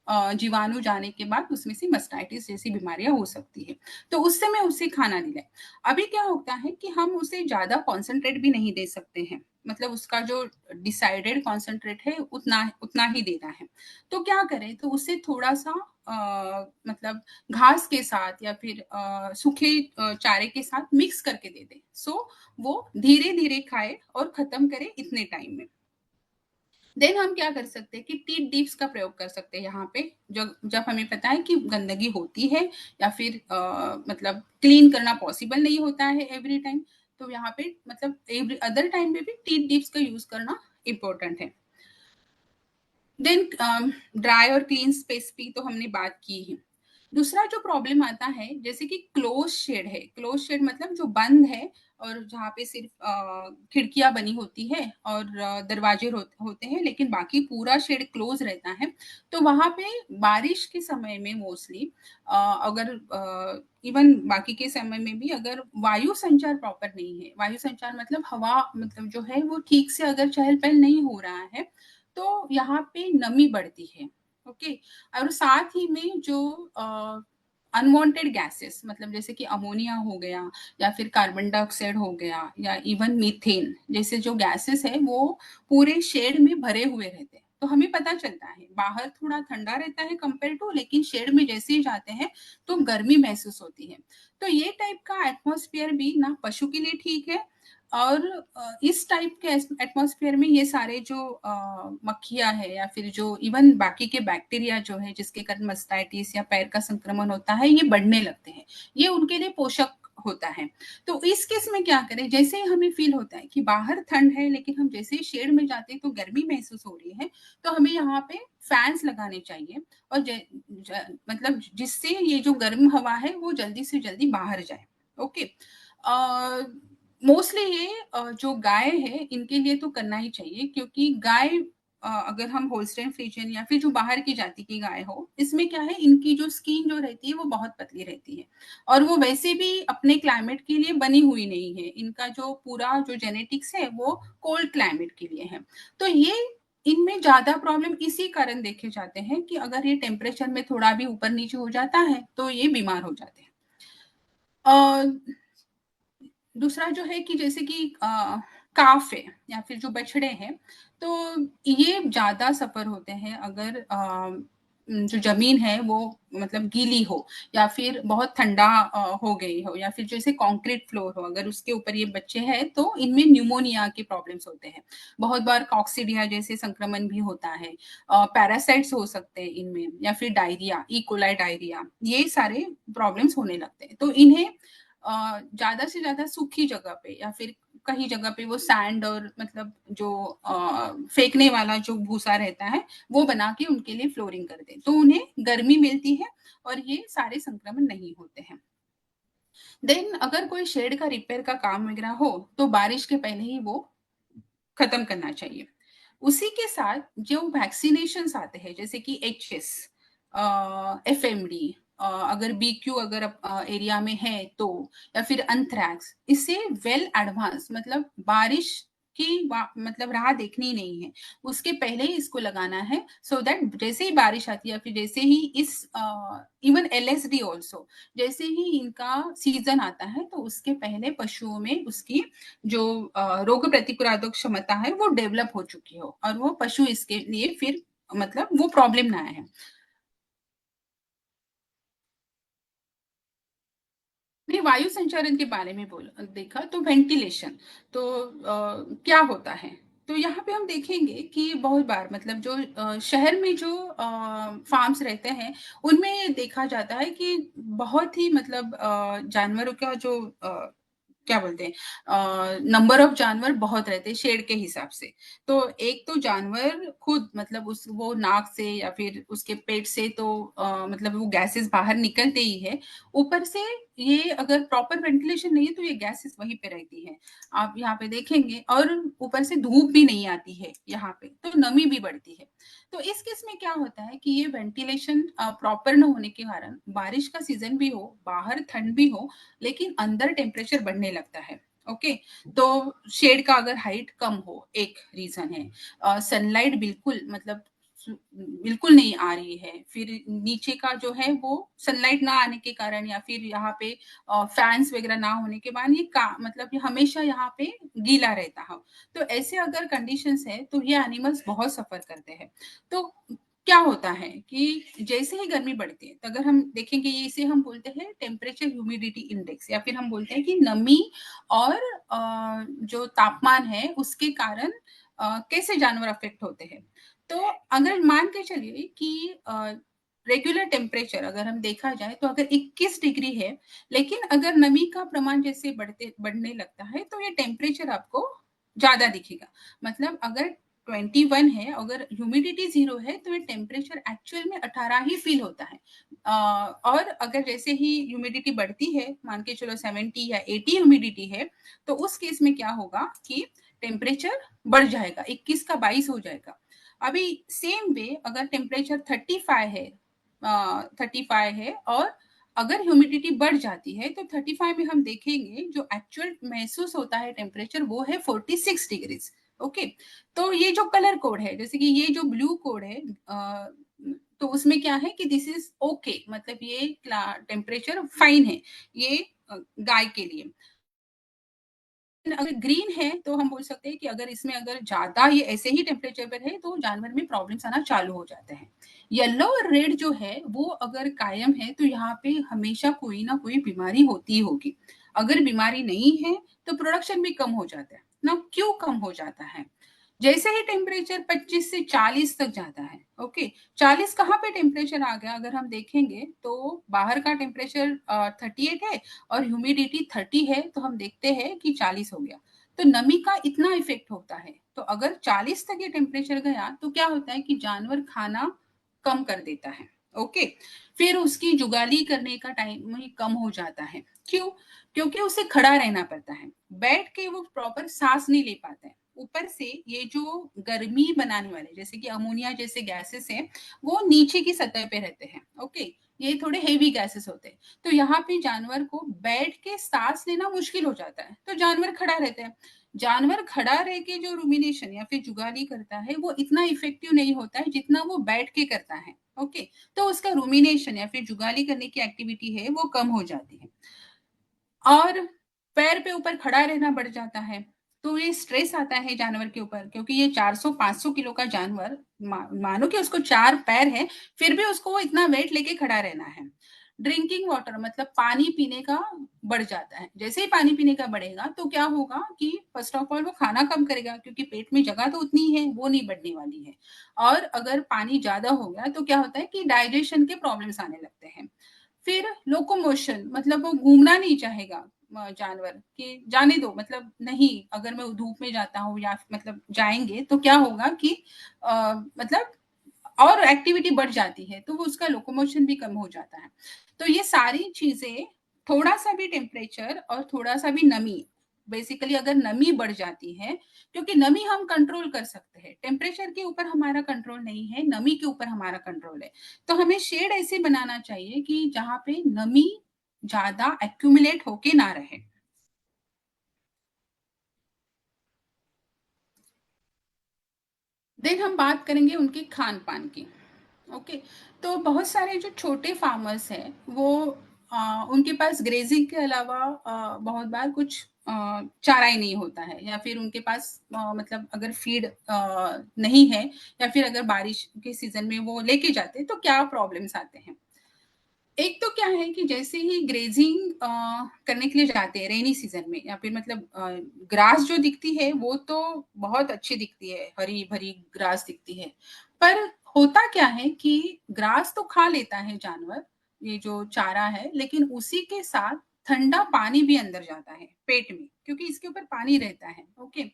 जीवाणु जाने के बाद उसमें से मस्टाइटिस जैसी बीमारियां हो सकती है। तो उस समय उसे खाना दिलाए। अभी क्या होता है कि हम उसे ज्यादा कॉन्सेंट्रेट भी नहीं दे सकते हैं मतलब उसका जो डिसाइडेड कॉन्सेंट्रेट है उतना उतना ही देना है। तो क्या करें तो उसे थोड़ा सा मतलब घास के साथ या फिर सूखे चारे के साथ मिक्स करके दे दें। वो धीरे धीरे खाए और खत्म करे इतने टाइम में। देन हम क्या कर सकते हैं कि टीट डिप्स का प्रयोग कर सकते हैं यहाँ पे जब जब हमें पता है कि गंदगी होती है या फिर मतलब क्लीन करना पॉसिबल नहीं होता है एवरी टाइम। तो यहाँ पे मतलब एवरी अदर टाइम में भी टीट डिप्स का यूज करना इम्पोर्टेंट है। देन ड्राई और क्लीन स्पेस की तो हमने बात की है। दूसरा जो प्रॉब्लम आता है जैसे कि क्लोज शेड है। क्लोज शेड मतलब जो बंद है और जहाँ पे सिर्फ खिड़कियां बनी होती है और दरवाजे होते हैं लेकिन बाकी पूरा शेड क्लोज रहता है। तो वहां पे बारिश के समय में मोस्टली अगर इवन बाकी के समय में भी अगर वायु संचार प्रॉपर नहीं है वायु संचार मतलब हवा मतलब जो है वो ठीक से अगर चहल पहल नहीं हो रहा है तो यहाँ पे नमी बढ़ती है। ओके। और साथ ही में जो अनवांटेड गैसेस मतलब जैसे कि अमोनिया हो गया या फिर कार्बन डाइऑक्साइड हो गया या इवन मीथेन जैसे जो गैसेस है वो पूरे शेड में भरे हुए रहते हैं। तो हमें पता चलता है बाहर थोड़ा ठंडा रहता है कंपेयर टू लेकिन शेड में जैसे ही जाते हैं तो गर्मी महसूस होती है। तो ये टाइप का एटमॉस्फेयर भी ना पशु के लिए ठीक है और इस टाइप के एटमॉस्फेयर में ये सारे जो मक्खियां है या फिर जो इवन बाकी के बैक्टीरिया जो है जिसके कारण मस्टाइटिस या पैर का संक्रमण होता है ये बढ़ने लगते हैं। ये उनके लिए पोषक होता है। तो इस केस में क्या करें जैसे ही हमें फील होता है कि बाहर ठंड है लेकिन हम जैसे ही शेड में जाते हैं तो गर्मी महसूस हो रही है तो हमें यहाँ पे फैंस लगाने चाहिए और मतलब जिससे ये जो गर्म हवा है वो जल्दी से जल्दी बाहर जाए। ओके। मोस्टली ये जो गाय है इनके लिए तो करना ही चाहिए क्योंकि गाय अगर हम होल्स्टाइन फ्रीजियन या फिर जो बाहर की जाति की गाय हो इसमें क्या है इनकी जो स्किन जो रहती है वो बहुत पतली रहती है और वो वैसे भी अपने क्लाइमेट के लिए बनी हुई नहीं है। इनका जो पूरा जो जेनेटिक्स है वो कोल्ड क्लाइमेट के लिए है। तो ये इनमें ज्यादा प्रॉब्लम इसी कारण देखे जाते हैं कि अगर ये टेम्परेचर में थोड़ा भी ऊपर नीचे हो जाता है तो ये बीमार हो जाते हैं। दूसरा जो है कि जैसे कि काफ है या फिर जो बछड़े हैं तो ये ज्यादा सफर होते हैं अगर जो ज़मीन है वो मतलब गीली हो या फिर बहुत ठंडा हो गई हो या फिर जैसे कंक्रीट फ्लोर हो, अगर उसके ऊपर ये बच्चे हैं तो इनमें न्यूमोनिया के प्रॉब्लम्स होते हैं। बहुत बार कॉक्सिडिया जैसे संक्रमण भी होता है, पैरासाइट्स हो सकते हैं इनमें या फिर डायरिया, ई कोलाई डायरिया, ये सारे प्रॉब्लम्स होने लगते हैं। तो इन्हें ज़्यादा से ज़्यादा सूखी जगह पे या फिर कहीं जगह पे वो सैंड और मतलब जो फेंकने वाला जो भूसा रहता है वो बना के उनके लिए फ्लोरिंग कर दें, तो उन्हें गर्मी मिलती है और ये सारे संक्रमण नहीं होते हैं। देन अगर कोई शेड का रिपेयर का काम वगैरह हो तो बारिश के पहले ही वो खत्म करना चाहिए। उसी के साथ जो वैक्सीनेशन आते हैं जैसे कि एचएस, एफएमडी, अगर बीक्यू अगर एरिया में है तो, या फिर अंथ्रैक्स, इससे वेल एडवांस मतलब बारिश की मतलब राह देखनी नहीं है, उसके पहले ही इसको लगाना है, सो दैट जैसे ही बारिश आती है या फिर जैसे ही इस इवन एलएसडी ऑल्सो, जैसे ही इनका सीजन आता है तो उसके पहले पशुओं में उसकी जो रोग प्रतिरोधक क्षमता है वो डेवलप हो चुकी हो और वो पशु इसके लिए फिर मतलब वो प्रॉब्लम ना आए। नहीं, वायु संचरण के बारे में देखा तो वेंटिलेशन तो क्या होता है, तो यहाँ पे हम देखेंगे कि बहुत बार मतलब जो शहर में जो फार्म्स रहते हैं उनमें ये देखा जाता है कि बहुत ही मतलब जानवरों का जो क्या बोलते हैं नंबर ऑफ जानवर बहुत रहते हैं शेड के हिसाब से। तो एक तो जानवर खुद मतलब उस वो नाक से या फिर उसके पेट से तो मतलब वो गैसेस बाहर निकलते ही है, ऊपर से ये अगर प्रॉपर वेंटिलेशन नहीं है तो ये गैसेस वहीं पे रहती है, आप यहाँ पे देखेंगे, और ऊपर से धूप भी नहीं आती है यहाँ पे तो नमी भी बढ़ती है। तो इस केस में क्या होता है कि ये वेंटिलेशन प्रॉपर न होने के कारण बारिश का सीजन भी हो, बाहर ठंड भी हो, लेकिन अंदर टेम्परेचर बढ़ने लगता है। ओके, तो शेड का अगर हाइट कम हो एक रीजन है, सनलाइट बिल्कुल मतलब बिल्कुल नहीं आ रही है, फिर नीचे का जो है वो सनलाइट ना आने के कारण या फिर यहाँ पे फैंस वगैरह ना होने के बाद ये का मतलब ये हमेशा यहाँ पे गीला रहता है, तो ऐसे अगर कंडीशंस है तो ये एनिमल्स बहुत सफर करते हैं। तो क्या होता है कि जैसे ही गर्मी बढ़ती है तो अगर हम देखेंगे ये इसे हम बोलते हैं टेम्परेचर ह्यूमिडिटी इंडेक्स, या फिर हम बोलते हैं कि नमी और जो तापमान है उसके कारण कैसे जानवर अफेक्ट होते हैं। तो अगर मान के चलिए कि रेगुलर टेम्परेचर अगर हम देखा जाए तो अगर 21 डिग्री है, लेकिन अगर नमी का प्रमाण जैसे बढ़ने लगता है तो ये टेम्परेचर आपको ज्यादा दिखेगा। मतलब अगर 21 है, अगर ह्यूमिडिटी 0 है तो ये टेम्परेचर एक्चुअल में 18 ही फील होता है। और अगर जैसे ही ह्यूमिडिटी बढ़ती है, मान के चलो 70 या 80 ह्यूमिडिटी है, तो उस केस में क्या होगा कि टेम्परेचर बढ़ जाएगा, 21 का 22 हो जाएगा। अभी सेम वे अगर टेम्परेचर 35 है, 35 है और अगर ह्यूमिडिटी बढ़ जाती है तो 35 में हम देखेंगे जो एक्चुअल महसूस होता है टेम्परेचर वो है 46 डिग्रीज। ओके, तो ये जो कलर कोड है जैसे कि ये जो ब्लू कोड है, तो उसमें क्या है कि दिस इज ओके, मतलब ये टेम्परेचर फाइन है ये गाय के लिए। अगर ग्रीन है तो हम बोल सकते हैं कि अगर इसमें अगर ज्यादा ये ऐसे ही टेम्परेचर पर है तो जानवर में प्रॉब्लम्स आना चालू हो जाते हैं। येलो और रेड जो है वो अगर कायम है तो यहाँ पे हमेशा कोई ना कोई बीमारी होती ही होगी। अगर बीमारी नहीं है तो प्रोडक्शन भी कम हो जाता है ना। क्यों कम हो जाता है? जैसे ही टेम्परेचर 25 से 40 तक जाता है, ओके, 40 कहाँ पे टेम्परेचर आ गया अगर हम देखेंगे तो बाहर का टेम्परेचर 38 है और ह्यूमिडिटी 30 है, तो हम देखते हैं कि 40 हो गया। तो नमी का इतना इफेक्ट होता है, तो अगर 40 तक ये टेम्परेचर गया तो क्या होता है कि जानवर खाना कम कर देता है। ओके, फिर उसकी जुगाली करने का टाइम ही कम हो जाता है। क्यों? क्योंकि उसे खड़ा रहना पड़ता है, बैठ के वो प्रॉपर सांस नहीं ले पाते हैं। ऊपर से ये जो गर्मी बनाने वाले जैसे कि अमोनिया जैसे गैसेस हैं वो नीचे की सतह पे रहते हैं। ओके, ये थोड़े हेवी गैसेस होते हैं, तो यहाँ पे जानवर को बैठ के सांस लेना मुश्किल हो जाता है, तो जानवर खड़ा रहता है। जानवर खड़ा रह के जो रूमिनेशन या फिर जुगाली करता है वो इतना इफेक्टिव नहीं होता है जितना वो बैठ के करता है। ओके, तो उसका रूमिनेशन या फिर जुगाली करने की एक्टिविटी है वो कम हो जाती है और पैर पे ऊपर खड़ा रहना बढ़ जाता है। तो ये स्ट्रेस आता है जानवर के ऊपर, क्योंकि ये 400-500 किलो का जानवर, मानो कि उसको 4 पैर है, फिर भी उसको वो इतना वेट लेके खड़ा रहना है। ड्रिंकिंग वाटर मतलब पानी पीने का बढ़ जाता है। जैसे ही पानी पीने का बढ़ेगा तो क्या होगा कि फर्स्ट ऑफ ऑल वो खाना कम करेगा, क्योंकि पेट में जगह तो उतनी ही है, वो नहीं बढ़ने वाली है। और अगर पानी ज़्यादा हो गया तो क्या होता है कि डाइजेशन के प्रॉब्लम्स आने लगते हैं। फिर लोकोमोशन मतलब वो घूमना नहीं चाहेगा जानवर, कि जाने दो, मतलब नहीं, अगर मैं धूप में जाता हूँ या मतलब जाएँगे तो क्या होगा कि मतलब और एक्टिविटी बढ़ जाती है, तो वो उसका लोकोमोशन भी कम हो जाता है। तो ये सारी चीज़ें, थोड़ा-सा भी टेम्परेचर और थोड़ा-सा भी नमी, बेसिकली अगर नमी बढ़ जाती है, क्योंकि नमी हम कंट्रोल कर सकते हैं, टेम्परेचर के ऊपर हमारा कंट्रोल नहीं है, नमी के ऊपर हमारा कंट्रोल है। तो हमें शेड ऐसे बनाना चाहिए कि जहाँ पे नमी ज़्यादा एक्यूमुलेट होके ना रहे। देन हम बात करेंगे उनके खान-पान की। ओके, तो बहुत सारे जो छोटे फार्मर्स हैं वो उनके पास ग्रेजिंग के अलावा बहुत बार कुछ चारा ही नहीं होता है, या फिर उनके पास मतलब अगर फीड नहीं है, या फिर अगर बारिश के सीजन में वो लेके जाते हैं तो क्या प्रॉब्लम्स आते हैं। एक तो क्या है कि जैसे ही ग्रेजिंग करने के लिए जाते हैं रेनी सीजन में, या फिर मतलब ग्रास जो दिखती है वो तो बहुत अच्छी दिखती है, हरी भरी ग्रास दिखती है, पर होता क्या है कि ग्रास तो खा लेता है जानवर, ये जो चारा है, लेकिन उसी के साथ ठंडा पानी भी अंदर जाता है पेट में, क्योंकि इसके ऊपर पानी रहता है। ओके,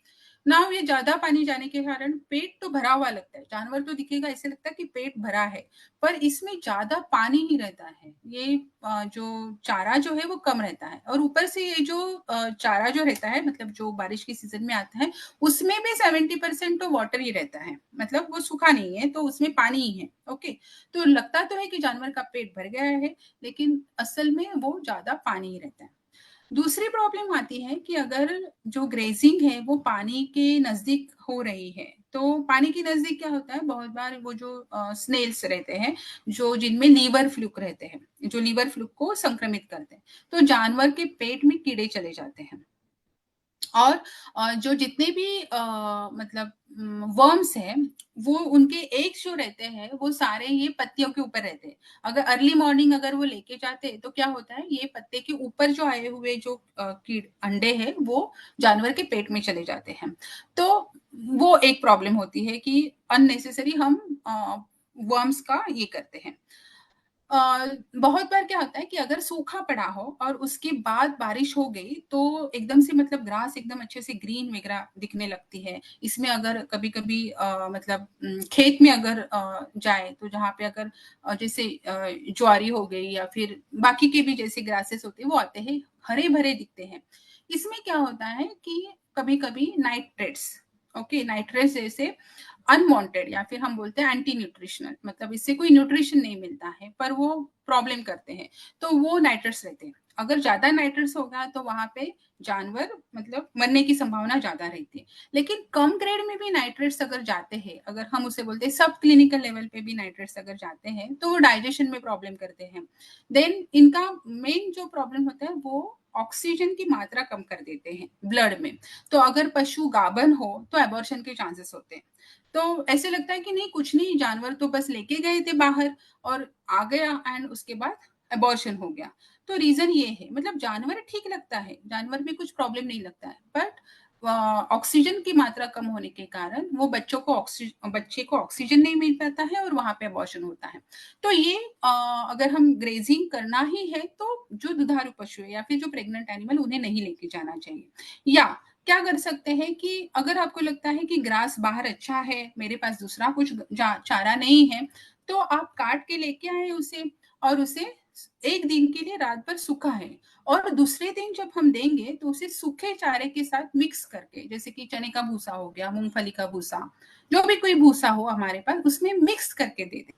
नाउ ये ज्यादा पानी जाने के कारण पेट तो भरा हुआ लगता है, जानवर तो दिखेगा ऐसे लगता है कि पेट भरा है, पर इसमें ज़्यादा पानी ही रहता है। ये जो चारा जो है वो कम रहता है, और ऊपर से ये जो चारा जो रहता है, मतलब जो बारिश के सीज़न में आता है, उसमें भी 70% तो वाटर ही रहता है। मतलब वो सूखा नहीं है, तो उसमें पानी ही है। ओके, तो लगता तो है कि जानवर का पेट भर गया है, लेकिन असल में वो ज़्यादा पानी ही रहता है। दूसरी प्रॉब्लम आती है कि अगर जो ग्रेजिंग है वो पानी के नज़दीक हो रही है, तो पानी के नज़दीक क्या होता है, बहुत बार वो जो स्नेल्स रहते हैं, जो जिनमें लीवर फ्लूक रहते हैं, जो लीवर फ्लूक को संक्रमित करते हैं, तो जानवर के पेट में कीड़े चले जाते हैं। और जो जितने भी मतलब वर्म्स हैं, वो उनके एग्स जो रहते हैं, वो सारे ये पत्तियों के ऊपर रहते हैं। अगर अर्ली मॉर्निंग अगर वो लेके जाते हैं, तो क्या होता है, ये पत्ते के ऊपर जो आए हुए जो कीड़ अंडे हैं, वो जानवर के पेट में चले जाते हैं। तो वो एक प्रॉब्लम होती है कि अननेसेसरी हम वर्म्स का ये करते हैं। बहुत बार क्या होता है कि अगर सूखा पड़ा हो और उसके बाद बारिश हो गई, तो एकदम से मतलब ग्रास एकदम अच्छे से ग्रीन वगैरह दिखने लगती है। इसमें अगर कभी-कभी मतलब खेत में अगर जाए, तो जहाँ पे अगर जैसे ज्वारी हो गई या फिर बाकी के भी जैसे ग्रासेस होते हैं, वो आते हैं, हरे-भरे दिखते हैं। इसमें क्या होता है कि कभी-कभी नाइट्रेट्स, ओके, नाइट्रेट्स जैसे अनवांटेड, या फिर हम बोलते हैं एंटी न्यूट्रिशनल, मतलब इससे कोई न्यूट्रिशन नहीं मिलता है, पर वो प्रॉब्लम करते हैं, तो वो नाइट्रेट्स रहते हैं। अगर ज्यादा नाइट्रेट्स होगा तो वहां पे जानवर मतलब मरने की संभावना ज्यादा रहती है। लेकिन कम ग्रेड में भी नाइट्रेट्स अगर जाते हैं, अगर हम उसे बोलते हैं सब क्लिनिकल लेवल पे भी नाइट्रेट्स अगर जाते हैं, तो वो डाइजेशन में प्रॉब्लम करते हैं। देन इनका मेन जो प्रॉब्लम होता है वो ऑक्सीजन की मात्रा कम कर देते हैं ब्लड में। तो अगर पशु गाभन हो तो एबॉर्शन के चांसेस होते हैं। तो ऐसे लगता है कि नहीं, कुछ नहीं, जानवर तो बस लेके गए थे बाहर और आ गया, एंड उसके बाद अबॉर्शन हो गया। तो रीजन ये है, मतलब जानवर ठीक लगता है, जानवर में कुछ प्रॉब्लम नहीं लगता है, बट ऑक्सीजन की मात्रा कम होने के कारण वो बच्चे को ऑक्सीजन नहीं मिल पाता है, और वहां पे अबॉर्शन होता है। तो ये अगर हम ग्रेजिंग करना ही है, तो जो दुधारू पशु है या फिर जो प्रेग्नेंट एनिमल, उन्हें नहीं लेके जाना चाहिए। या क्या कर सकते हैं कि अगर आपको लगता है कि ग्रास बाहर अच्छा है, मेरे पास दूसरा कुछ चारा नहीं है, तो आप काट के लेके आए उसे, और उसे एक दिन के लिए रात भर सूखा है, और दूसरे दिन जब हम देंगे तो उसे सूखे चारे के साथ मिक्स करके, जैसे कि चने का भूसा हो गया, मूंगफली का भूसा, जो भी कोई भूसा हो हमारे पास, उसमें मिक्स करके दे दें।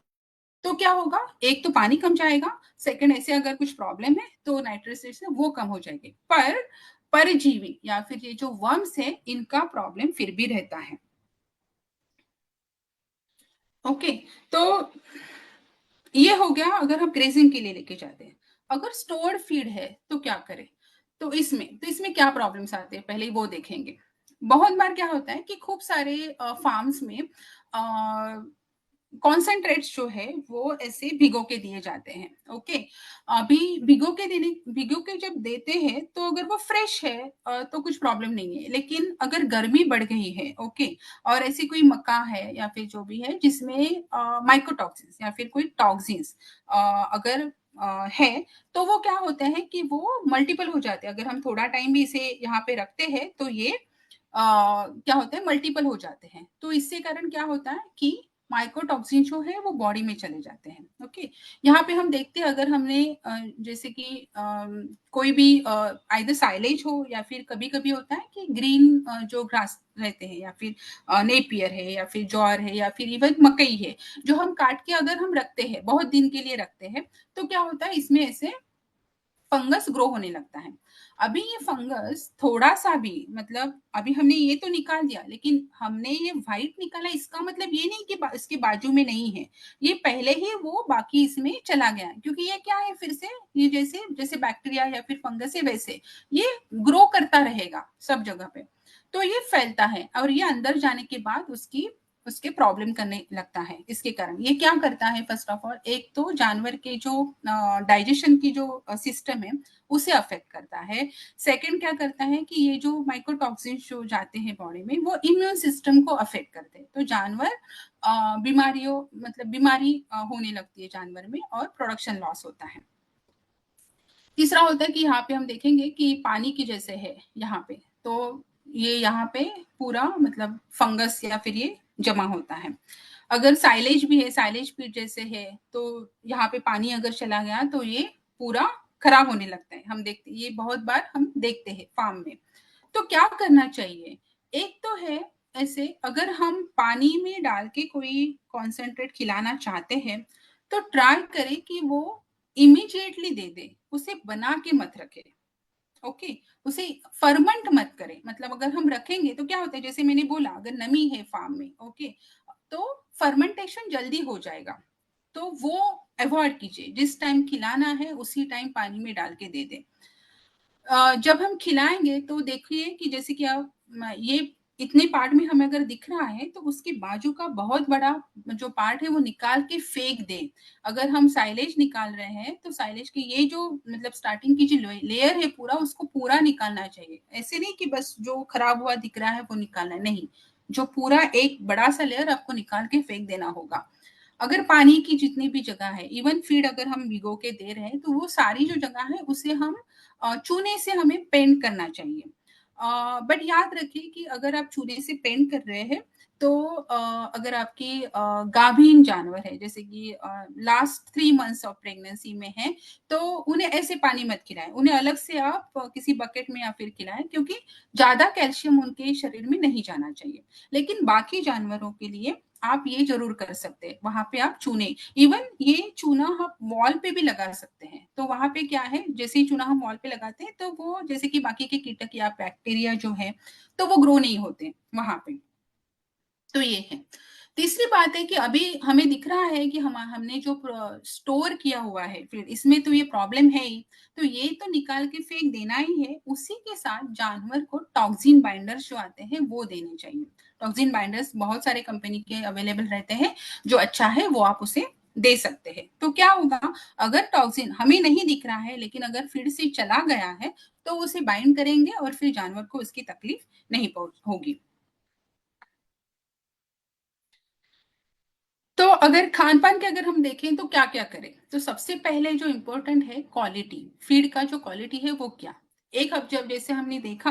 तो क्या होगा, एक तो पानी कम जाएगा, सेकंड ऐसे अगर कुछ प्रॉब्लम है तो नाइट्रोस वो कम हो जाएगी, पर परजीवी या फिर ये जो वर्म्स है, इनका प्रॉब्लम फिर भी रहता है। ओके, तो ये हो गया अगर हम ग्रेजिंग के लिए लेके जाते हैं। अगर स्टोर्ड फीड है तो क्या करें, तो इसमें क्या प्रॉब्लम्स आते हैं, पहले ही वो देखेंगे। बहुत बार क्या होता है कि खूब सारे फार्म्स में कॉन्सेंट्रेट्स जो है वो ऐसे भिगो के दिए जाते हैं। ओके, अभी भिगो के जब देते हैं तो अगर वो फ्रेश है तो कुछ प्रॉब्लम नहीं है, लेकिन अगर गर्मी बढ़ गई है, ओके, और ऐसी कोई मक्का है या फिर जो भी है जिसमें माइकोटॉक्सिन्स या फिर कोई टॉक्सिन्स अगर है, तो वो क्या होता है कि वो मल्टीपल हो जाते हैं। अगर हम थोड़ा टाइम भी इसे यहाँ पे रखते हैं तो ये क्या होता है, मल्टीपल हो जाते हैं। तो इससे कारण क्या होता है कि माइकोटॉक्सिन जो है वो बॉडी में चले जाते हैं। ओके, यहाँ पे हम देखते हैं अगर हमने जैसे कि कोई भी आइदर साइलेज हो या फिर कभी कभी होता है कि ग्रीन जो ग्रास रहते हैं या फिर नेपियर है या फिर जौर है या फिर इवन मकई है, जो हम काट के अगर हम रखते हैं, बहुत दिन के लिए रखते हैं, तो क्या होता है इसमें ऐसे फंगस ग्रो होने लगता है। अभी ये फंगस थोड़ा सा भी, मतलब अभी हमने ये तो निकाल दिया, लेकिन हमने ये व्हाइट निकाला, इसका मतलब ये नहीं कि इसके बाजू में नहीं है, ये पहले ही वो बाकी इसमें चला गया है, क्योंकि ये क्या है, फिर से ये जैसे जैसे बैक्टीरिया या फिर फंगस है वैसे ये ग्रो करता रहेगा सब जगह पे, तो ये फैलता है और ये अंदर जाने के बाद उसके प्रॉब्लम करने लगता है। इसके कारण ये क्या करता है, फर्स्ट ऑफ ऑल एक तो जानवर के जो डाइजेशन की जो सिस्टम है उसे अफेक्ट करता है। सेकंड क्या करता है कि ये जो माइक्रोटॉक्सिन जो जाते हैं बॉडी में वो इम्यून सिस्टम को अफेक्ट करते हैं, तो जानवर बीमारियों मतलब बीमारी होने लगती है जानवर में और प्रोडक्शन लॉस होता है। तीसरा होता है कि यहाँ पे हम देखेंगे कि पानी की जैसे है यहाँ पे, तो ये यहाँ पे पूरा मतलब फंगस या फिर ये जमा होता है। अगर साइलेज भी है, साइलेज पीट जैसे है, तो यहाँ पे पानी अगर चला गया तो ये पूरा खराब होने लगता है। हम देखते ये बहुत बार हम देखते हैं फार्म में। तो क्या करना चाहिए, एक तो है ऐसे अगर हम पानी में डाल के कोई कॉन्सेंट्रेट खिलाना चाहते हैं तो ट्राई करें कि वो इमीडिएटली दे दे, उसे बना के मत रखे। ओके, उसे फर्मेंट मत करें, मतलब अगर हम रखेंगे तो क्या होता है, जैसे मैंने बोला अगर नमी है फार्म में, ओके, तो फर्मेंटेशन जल्दी हो जाएगा, तो वो अवॉइड कीजिए। जिस टाइम खिलाना है उसी टाइम पानी में डाल के दे दें। जब हम खिलाएंगे तो देखिए कि जैसे कि आप ये इतने पार्ट में हमें अगर दिख रहा है तो उसके बाजू का बहुत बड़ा जो पार्ट है वो निकाल के फेंक दें। अगर हम साइलेज निकाल रहे हैं तो साइलेज की ये जो मतलब स्टार्टिंग की जो लेयर है पूरा उसको पूरा निकालना चाहिए। ऐसे नहीं कि बस जो खराब हुआ दिख रहा है वो निकालना है, नहीं, जो पूरा एक बड़ा सा लेयर आपको निकाल के फेंक देना होगा। अगर पानी की जितनी भी जगह है, इवन फीड अगर हम भिगो के दे रहे हैं तो वो सारी जो जगह है उसे हम चूने से हमें पेंट करना चाहिए। बट याद रखिए कि अगर आप चूने से पेंट कर रहे हैं तो अगर आपकी गाभीन जानवर है जैसे कि लास्ट 3 मंथ्स ऑफ प्रेगनेंसी में है तो उन्हें ऐसे पानी मत खिलाएं, उन्हें अलग से आप किसी बकेट में या फिर खिलाएं, क्योंकि ज्यादा कैल्शियम उनके शरीर में नहीं जाना चाहिए। लेकिन बाकी जानवरों के लिए आप ये जरूर कर सकते हैं, वहां पे आप चूने, इवन ये चूना हम वॉल पे भी लगा सकते हैं। तो वहां पे क्या है, जैसे ही चूना हम वॉल पे लगाते हैं तो वो जैसे कि बाकी के कीटक या बैक्टीरिया जो है तो वो ग्रो नहीं होते वहां पे। तो ये है। तीसरी बात है कि अभी हमें दिख रहा है कि हमने जो स्टोर किया हुआ है फिर इसमें तो ये प्रॉब्लम है ही, तो ये तो निकाल के फेंक देना ही है। उसी के साथ जानवर को टॉक्सिन बाइंडर्स जो आते हैं वो देने चाहिए। टॉक्सिन बाइंडर्स बहुत सारे कंपनी के अवेलेबल रहते हैं, जो अच्छा है वो आप उसे दे सकते हैं। तो क्या होगा, अगर टॉक्सिन हमें नहीं दिख रहा है लेकिन अगर फिर से चला गया है तो उसे बाइंड करेंगे और फिर जानवर को उसकी तकलीफ नहीं होगी। तो अगर खान-पान के अगर हम देखें तो क्या-क्या करें? तो सबसे पहले जो इम्पोर्टेंट है क्वालिटी, फीड का जो क्वालिटी है वो क्या? एक अब जब जैसे हमने देखा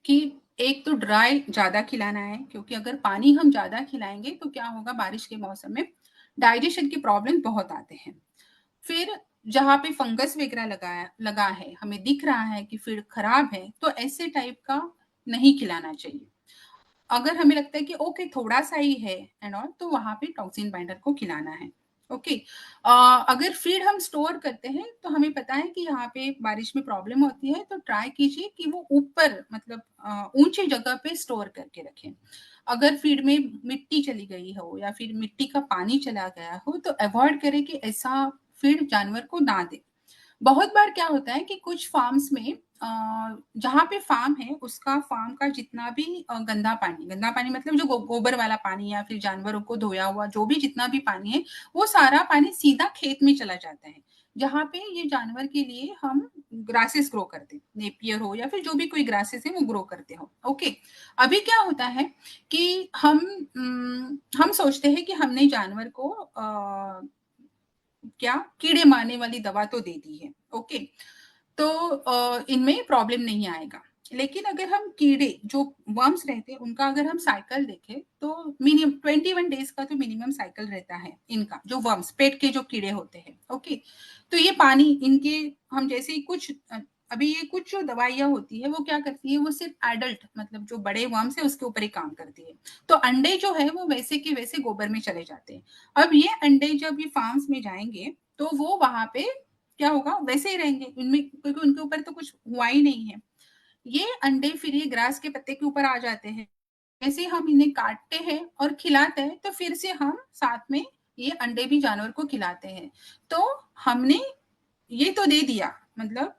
कि एक तो ड्राई ज़्यादा खिलाना है, क्योंकि अगर पानी हम ज़्यादा खिलाएँगे तो क्या होगा, बारिश के मौसम में डाइजेशन की प्रॉब्लम बहुत आते हैं। फिर जहाँ पे फंगस वगैरह लगा है, हमें दिख रहा है कि फीड खराब है, तो ऐसे टाइप का नहीं खिलाना चाहिए। अगर हमें लगता है कि ओके थोड़ा सा ही है एंड ऑल, तो वहां पे टॉक्सिन बाइंडर को खिलाना है। ओके, अगर फीड हम स्टोर करते हैं तो हमें पता है कि यहाँ पे बारिश में प्रॉब्लम होती है, तो ट्राई कीजिए कि वो ऊपर मतलब ऊंचे जगह पे स्टोर करके रखें। अगर फीड में मिट्टी चली गई हो या फिर मिट्टी का पानी चला गया हो तो अवॉइड करें कि ऐसा फीड जानवर को ना दे। बहुत बार क्या होता है कि कुछ फार्म्स में जहाँ पे फार्म है उसका फार्म का जितना भी गंदा पानी मतलब जो गोबर वाला पानी या फिर जानवरों को धोया हुआ जो भी जितना भी पानी है, वो सारा पानी सीधा खेत में चला जाता है, जहाँ पे ये जानवर के लिए हम ग्रासेस ग्रो करते हैं, नेपियर हो या फिर जो भी कोई ग्रासेस है वो ग्रो करते हो। ओके, अभी क्या होता है कि हम सोचते हैं कि हमने जानवर को क्या कीड़े मारने वाली दवा तो दे दी है। ओके, तो इनमें प्रॉब्लम नहीं आएगा, लेकिन अगर हम कीड़े जो वर्म्स रहते हैं उनका अगर हम साइकिल देखें तो मिनिमम 21 डेज का तो मिनिमम साइकिल रहता है इनका, जो वर्म्स पेट के जो कीड़े होते हैं। ओके, तो ये पानी इनके हम जैसे ही कुछ अभी ये कुछ जो दवाइयाँ होती है वो क्या करती है, वो सिर्फ एडल्ट मतलब जो बड़े वर्म्स है उसके ऊपर ही काम करती है, तो अंडे जो है वो वैसे के वैसे गोबर में चले जाते हैं। अब ये अंडे जब ये फार्म्स में जाएंगे तो वो वहां पे क्या होगा, वैसे ही रहेंगे इनमें, क्योंकि उनके ऊपर तो कुछ हुआ ही नहीं है। ये अंडे फिर ये ग्रास के पत्ते के ऊपर आ जाते हैं, जैसे हम इन्हें काटते हैं और खिलाते हैं तो फिर से हम साथ में ये अंडे भी जानवर को खिलाते हैं। तो हमने ये तो दे दिया मतलब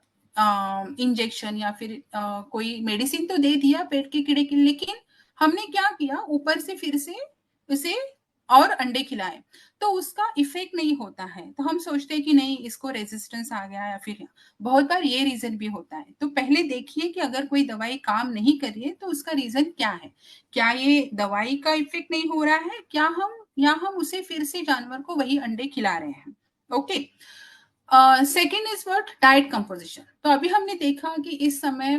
इंजेक्शन या फिर कोई मेडिसिन तो दे दिया पेट के कीड़े के लिए, लेकिन हमने क्या किया ऊपर से फिर से उसे और अंडे खिलाए, तो उसका इफेक्ट नहीं होता है, तो हम सोचते हैं कि नहीं इसको रेजिस्टेंस आ गया या फिर बहुत बार ये रीजन भी होता है। तो पहले देखिए कि अगर कोई दवाई काम नहीं कर रही है तो उसका रीजन क्या है, क्या ये दवाई का इफेक्ट नहीं हो रहा है, क्या हम उसे फिर से जानवर को वही अंडे खिला रहे हैं। Okay, second is what, diet composition. तो अभी हमने देखा कि इस समय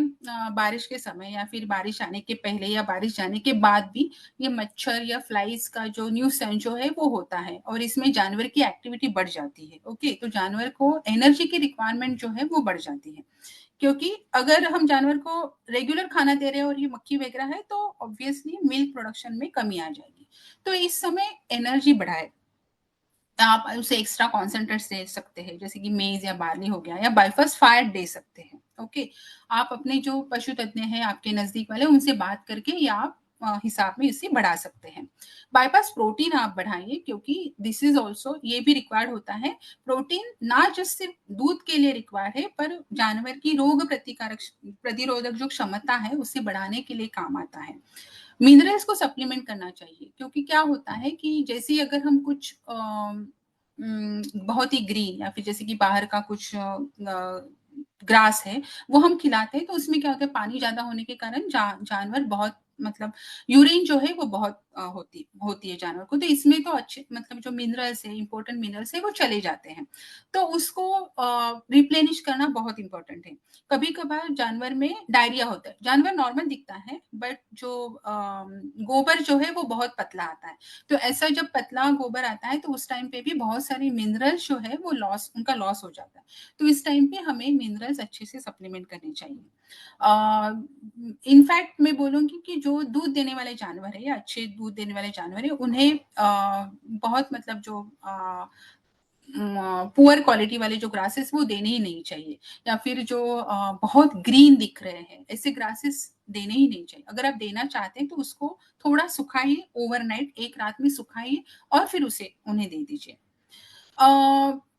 बारिश के समय या फिर बारिश आने के पहले या बारिश जाने के बाद भी ये मच्छर या फ्लाइज का जो न्यूसेंस जो है वो होता है और इसमें जानवर की एक्टिविटी बढ़ जाती है। ओके, तो जानवर को एनर्जी की रिक्वायरमेंट जो है वो बढ़ जाती है, क्योंकि अगर हम जानवर को रेगुलर खाना दे रहे हैं और ये मक्खी वगैरह है तो ऑब्वियसली मिल्क प्रोडक्शन में कमी आ जाएगी। तो इस समय एनर्जी बढ़ाए, आप उसे एक्स्ट्रा कॉन्सेंट्रेट्स दे सकते हैं, जैसे कि मेज या बार्ली हो गया, या बाइफस फायर दे सकते हैं। ओके, आप अपने जो पशु तज्ञ हैं आपके नजदीक वाले उनसे बात करके या आप हिसाब में इसे बढ़ा सकते हैं। बाईपास प्रोटीन आप बढ़ाइए, क्योंकि दिस इज ऑल्सो ये भी रिक्वायर्ड होता है। प्रोटीन ना जस्ट सिर्फ दूध के लिए रिक्वायर्ड है, पर जानवर की रोग प्रतिरोधक जो क्षमता है उसे बढ़ाने के लिए काम आता है। मिनरल्स को सप्लीमेंट करना चाहिए, क्योंकि क्या होता है कि जैसे ही अगर हम कुछ बहुत ही ग्रीन या फिर जैसे कि बाहर का कुछ ग्रास है वो हम खिलाते हैं तो उसमें क्या होता है, पानी ज्यादा होने के कारण जानवर बहुत मतलब यूरिन जो है वो बहुत होती होती है जानवर को, तो इसमें तो अच्छे मतलब जो मिनरल्स है, इंपॉर्टेंट मिनरल्स है वो चले जाते हैं, तो उसको रिप्लेनिश करना बहुत इंपॉर्टेंट है। कभी कभार जानवर में डायरिया होता है, जानवर नॉर्मल दिखता है बट जो गोबर जो है वो बहुत पतला आता है, तो ऐसा जब पतला गोबर आता है तो उस टाइम पे भी बहुत सारे मिनरल्स जो है वो उनका लॉस हो जाता है, तो इस टाइम पे हमें मिनरल्स अच्छे से सप्लीमेंट करने चाहिए। इनफैक्ट मैं बोलूंगी कि जो दूध देने वाले जानवर है या अच्छे दूध देने वाले जानवर है उन्हें बहुत मतलब जो पुअर क्वालिटी वाले जो ग्रासेस वो देने ही नहीं चाहिए, या फिर जो बहुत ग्रीन दिख रहे हैं ऐसे ग्रासेस देने ही नहीं चाहिए। अगर आप देना चाहते हैं तो उसको थोड़ा सुखाइए, ओवरनाइट एक रात में सुखाइए और फिर उसे उन्हें दे दीजिए।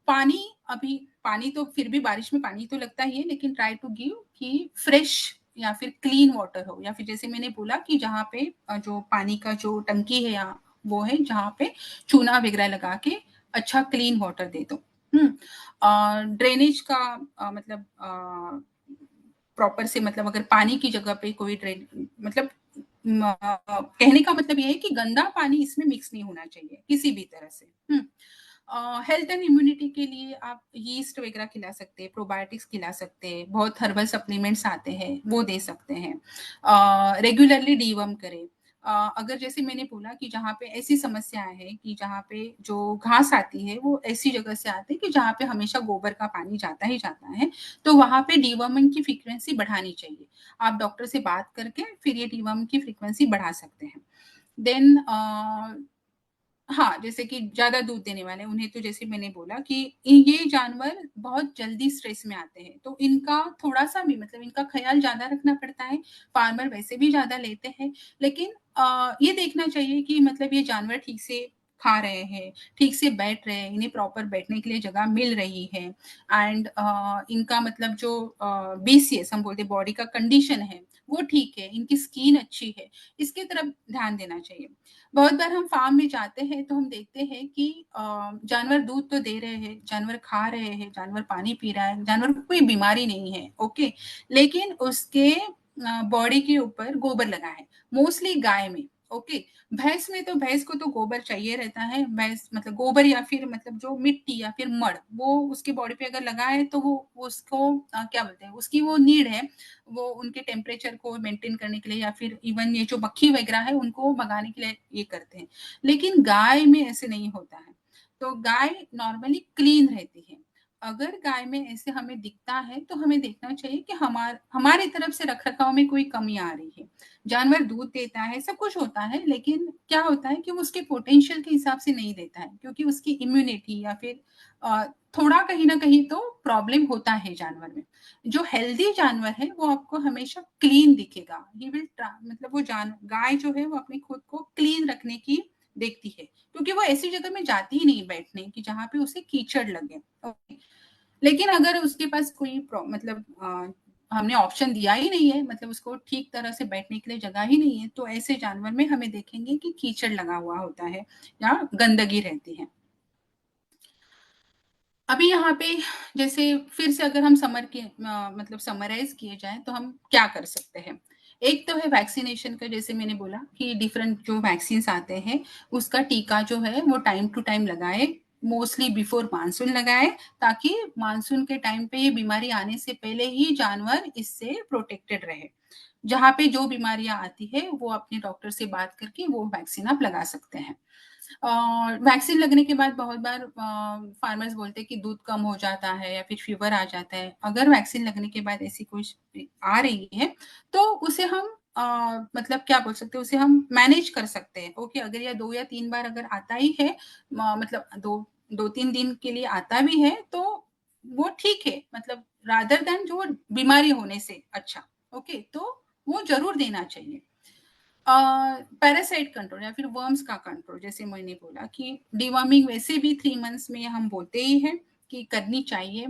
पानी, अभी पानी तो फिर भी बारिश में पानी तो लगता ही है, लेकिन ट्राई टू गिव कि फ्रेश या फिर क्लीन वाटर हो, या फिर जैसे मैंने बोला कि जहाँ पे जो पानी का जो टंकी है या वो है जहाँ पे चूना वगैरह लगा के अच्छा क्लीन वाटर दे दो। ड्रेनेज का मतलब प्रॉपर से मतलब अगर पानी की जगह पे कोई ड्रेन मतलब कहने का मतलब ये है कि गंदा पानी इसमें मिक्स नहीं होना चाहिए किसी भी तरह से। हेल्थ एंड इम्यूनिटी के लिए आप यीस्ट वगैरह खिला सकते हैं, प्रोबायोटिक्स खिला सकते हैं, बहुत हर्बल सप्लीमेंट्स आते हैं वो दे सकते हैं। रेगुलरली डीवर्म करें। अगर जैसे मैंने बोला कि जहाँ पे ऐसी समस्याएं हैं कि जहाँ पे जो घास आती है वो ऐसी जगह से आती है कि जहाँ पे हमेशा गोबर का पानी जाता ही जाता है, तो वहाँ पे डीवर्मिंग की फ्रीक्वेंसी बढ़ानी चाहिए। आप डॉक्टर से बात करके फिर ये डीवर्म की फ्रीक्वेंसी बढ़ा सकते हैं। देन हाँ, जैसे कि ज़्यादा दूध देने वाले उन्हें तो जैसे मैंने बोला कि ये जानवर बहुत जल्दी स्ट्रेस में आते हैं, तो इनका थोड़ा-सा भी मतलब इनका ख़्याल ज़्यादा रखना पड़ता है। फार्मर वैसे भी ज़्यादा लेते हैं, लेकिन ये देखना चाहिए कि मतलब ये जानवर ठीक से खा रहे हैं, ठीक से बैठ रहे हैं, इन्हें प्रॉपर बैठने के लिए जगह मिल रही है, एंड इनका मतलब जो बीसीएस हम बोलते हैं बॉडी का कंडीशन है वो ठीक है, इनकी स्किन अच्छी है, इसकी तरफ ध्यान देना चाहिए। बहुत बार हम फार्म में जाते हैं तो हम देखते हैं कि जानवर दूध तो दे रहे हैं, जानवर खा रहे हैं, जानवर पानी पी रहा है, जानवर को कोई बीमारी नहीं है, ओके, लेकिन उसके बॉडी के ऊपर गोबर लगा है, मोस्टली गाय में, ओके। भैंस में तो भैंस को तो गोबर चाहिए रहता है, भैंस मतलब गोबर या फिर मतलब जो मिट्टी या फिर मड़ वो उसकी बॉडी पे अगर लगा है तो वो उसको क्या बोलते हैं, उसकी वो नीड है, वो उनके टेम्परेचर को मेंटेन करने के लिए या फिर इवन ये जो मक्खी वगैरह है उनको भगाने के लिए ये करते हैं। लेकिन गाय में ऐसे नहीं होता है, तो गाय नॉर्मली क्लीन रहती है। अगर गाय में ऐसे हमें दिखता है तो हमें देखना चाहिए कि हमारी तरफ से रख रखाव में कोई कमी आ रही है। जानवर दूध देता है, सब कुछ होता है, लेकिन क्या होता है कि वो उसके पोटेंशियल के हिसाब से नहीं देता है, क्योंकि उसकी इम्यूनिटी या फिर थोड़ा कहीं ना कहीं तो प्रॉब्लम होता है जानवर में। जो हेल्दी जानवर है वो आपको हमेशा क्लीन दिखेगा, ही विल मतलब वो गाय जो है वो अपने खुद को क्लीन रखने की देखती है, क्योंकि वो ऐसी जगह में जाती ही नहीं बैठने की जहाँ पे उसे कीचड़ लगे, ओके। लेकिन अगर उसके पास कोई मतलब हमने ऑप्शन दिया ही नहीं है, मतलब उसको ठीक तरह से बैठने के लिए जगह ही नहीं है, तो ऐसे जानवर में हमें देखेंगे कि कीचड़ लगा हुआ होता है या गंदगी रहती है। अभी यहाँ पे जैसे फिर से अगर हम मतलब समराइज किए जाए तो हम क्या कर सकते हैं। एक तो है वैक्सीनेशन का, जैसे मैंने बोला कि डिफरेंट जो वैक्सीन आते हैं उसका टीका जो है वो टाइम टू टाइम लगाए, मोस्टली बिफोर मानसून लगाए, ताकि मानसून के टाइम पे ये बीमारी आने से पहले ही जानवर इससे प्रोटेक्टेड रहे। जहाँ पे जो बीमारियां आती है वो अपने डॉक्टर से बात करके वो वैक्सीन आप लगा सकते हैं। वैक्सीन लगने के बाद बहुत बार फार्मर्स बोलते हैं कि दूध कम हो जाता है या फिर फीवर आ जाता है। अगर वैक्सीन लगने के बाद ऐसी कोई आ रही है तो उसे हम मतलब क्या बोल सकते हैं, उसे हम मैनेज कर सकते हैं, ओके। अगर या 2 या 3 बार अगर आता ही है, मतलब 2-3 दिन के लिए आता भी है तो वो ठीक है, मतलब रादर देन जो बीमारी होने से अच्छा, ओके, तो वो ज़रूर देना चाहिए। पैरासाइट कंट्रोल या फिर वर्म्स का कंट्रोल, जैसे मैंने बोला कि डिवर्मिंग वैसे भी 3 मंथ्स में हम बोलते ही हैं कि करनी चाहिए।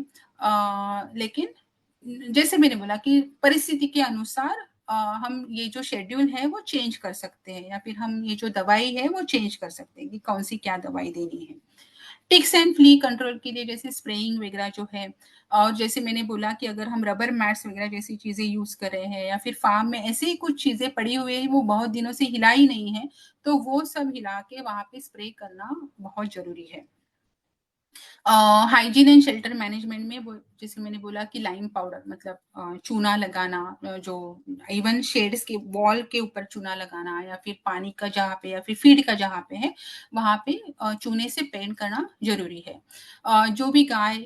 लेकिन जैसे मैंने बोला कि परिस्थिति के अनुसार हम ये जो शेड्यूल है वो चेंज कर सकते हैं, या फिर हम ये जो दवाई है वो चेंज कर सकते हैं कि कौन सी क्या दवाई देनी है। टिक्स एंड फ्ली कंट्रोल के लिए जैसे स्प्रेइंग वगैरह जो है, और जैसे मैंने बोला कि अगर हम रबर मैट्स वगैरह जैसी चीजें यूज कर रहे हैं या फिर फार्म में ऐसे ही कुछ चीजें पड़ी हुई है वो बहुत दिनों से हिला ही नहीं है, तो वो सब हिला के वहां पे स्प्रे करना बहुत जरूरी है। हाइजीन एंड शेल्टर मैनेजमेंट में वो जैसे मैंने बोला कि लाइम पाउडर मतलब चूना लगाना, जो इवन शेड्स के वॉल के ऊपर चूना लगाना, या फिर पानी का जहाँ पे या फिर फीड का जहाँ पे है वहां पे चूने से पेंट करना जरूरी है। जो भी गाय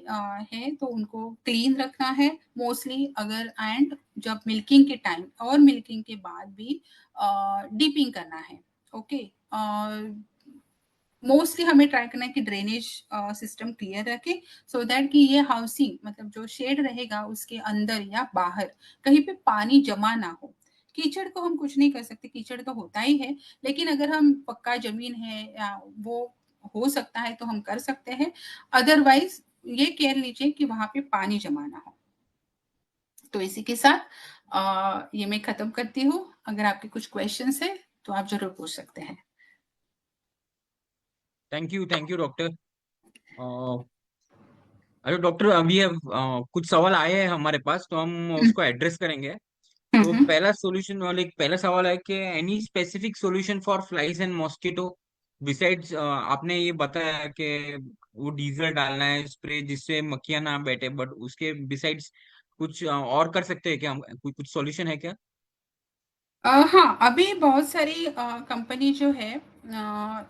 है तो उनको क्लीन रखना है मोस्टली, अगर एंड जब मिल्किंग के टाइम और मिल्किंग के बाद भी डीपिंग करना है, ओके। मोस्टली हमें ट्राई करना है कि ड्रेनेज सिस्टम क्लियर रखे, सो दैट कि ये हाउसिंग मतलब जो शेड रहेगा उसके अंदर या बाहर कहीं पे पानी जमा ना हो। कीचड़ को हम कुछ नहीं कर सकते, कीचड़ तो होता ही है, लेकिन अगर हम पक्का जमीन है या वो हो सकता है तो हम कर सकते हैं। अदरवाइज ये केयर लीजिए कि वहां पे पानी जमा ना हो। तो इसी के साथ ये मैं खत्म करती हूँ। अगर आपके कुछ क्वेश्चंस है तो आप जरूर पूछ सकते हैं। Thank you doctor. अरे डॉक्टर, अभी कुछ सवाल आए हैं हमारे पास, तो हम उसको एड्रेस करेंगे। तो हम्म। पहला सवाल है कि any specific solution for flies and mosquito besides, आपने ये बताया कि वो डीजल डालना है स्प्रे जिससे मक्खियां ना बैठे, बट उसके बिसाइड्स कुछ और कर सकते हैं क्या हम? कुछ सॉल्यूशन है क्या? हाँ, अभी बहुत सारी कंपनी जो है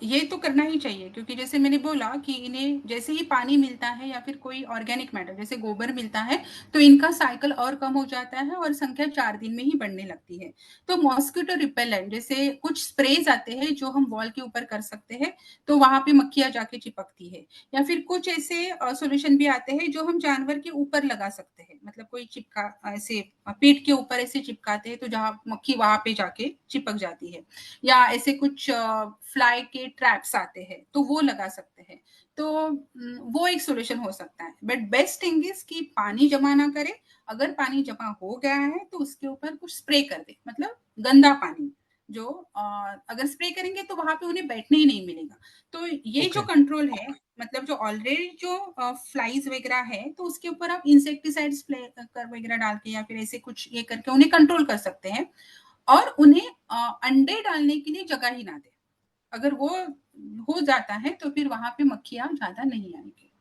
ये तो करना ही चाहिए, क्योंकि जैसे मैंने बोला कि इन्हें जैसे ही पानी मिलता है या फिर कोई ऑर्गेनिक मैटर जैसे गोबर मिलता है तो इनका साइकिल और कम हो जाता है और संख्या 4 दिन में ही बढ़ने लगती है। तो मॉस्किटो रिपेलेंट जैसे कुछ स्प्रेज आते हैं जो हम वॉल के ऊपर कर सकते हैं, तो वहां पे मक्खियां जाके चिपकती है। या फिर कुछ ऐसे सॉल्यूशन भी आते हैं जो हम जानवर के ऊपर लगा सकते हैं, मतलब कोई चिपका ऐसे पीठ के ऊपर ऐसे चिपकाते हैं तो जहाँ मक्खी वहां पे जाके चिपक जाती है। या ऐसे कुछ फ्लाई के ट्रैप्स आते हैं, तो वो लगा सकते हैं। तो वो एक सॉल्यूशन हो सकता है। बट बेस्ट थिंग इज कि पानी जमा ना करें। अगर पानी जमा हो गया है तो उसके ऊपर कुछ स्प्रे कर दे, मतलब गंदा पानी जो अगर स्प्रे करेंगे तो वहां पे उन्हें बैठने ही नहीं मिलेगा। तो ये जो ओके। कंट्रोल है, मतलब जो ऑलरेडी जो फ्लाइज वगैरह है, तो उसके ऊपर आप इंसेक्टिसाइड स्प्रे कर वगैरह डाल के या फिर ऐसे कुछ ये करके उन्हें कंट्रोल कर सकते हैं। और उन्हें अंडे डालने के लिए जगह ही ना दे। अगर वो हो जाता है तो फिर वहां पे मक्खियां ज्यादा नहीं आएंगी।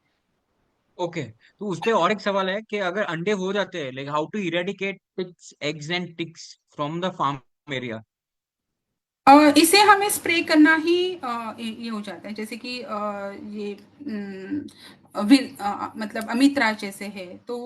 ओके, तो उस पे और एक सवाल है कि अगर अंडे हो जाते हैं, like how to eradicate ticks eggs and ticks from the farm area. इसे हमें स्प्रे करना ही ये हो जाता है, जैसे कि ये मतलब अमित राज जैसे है तो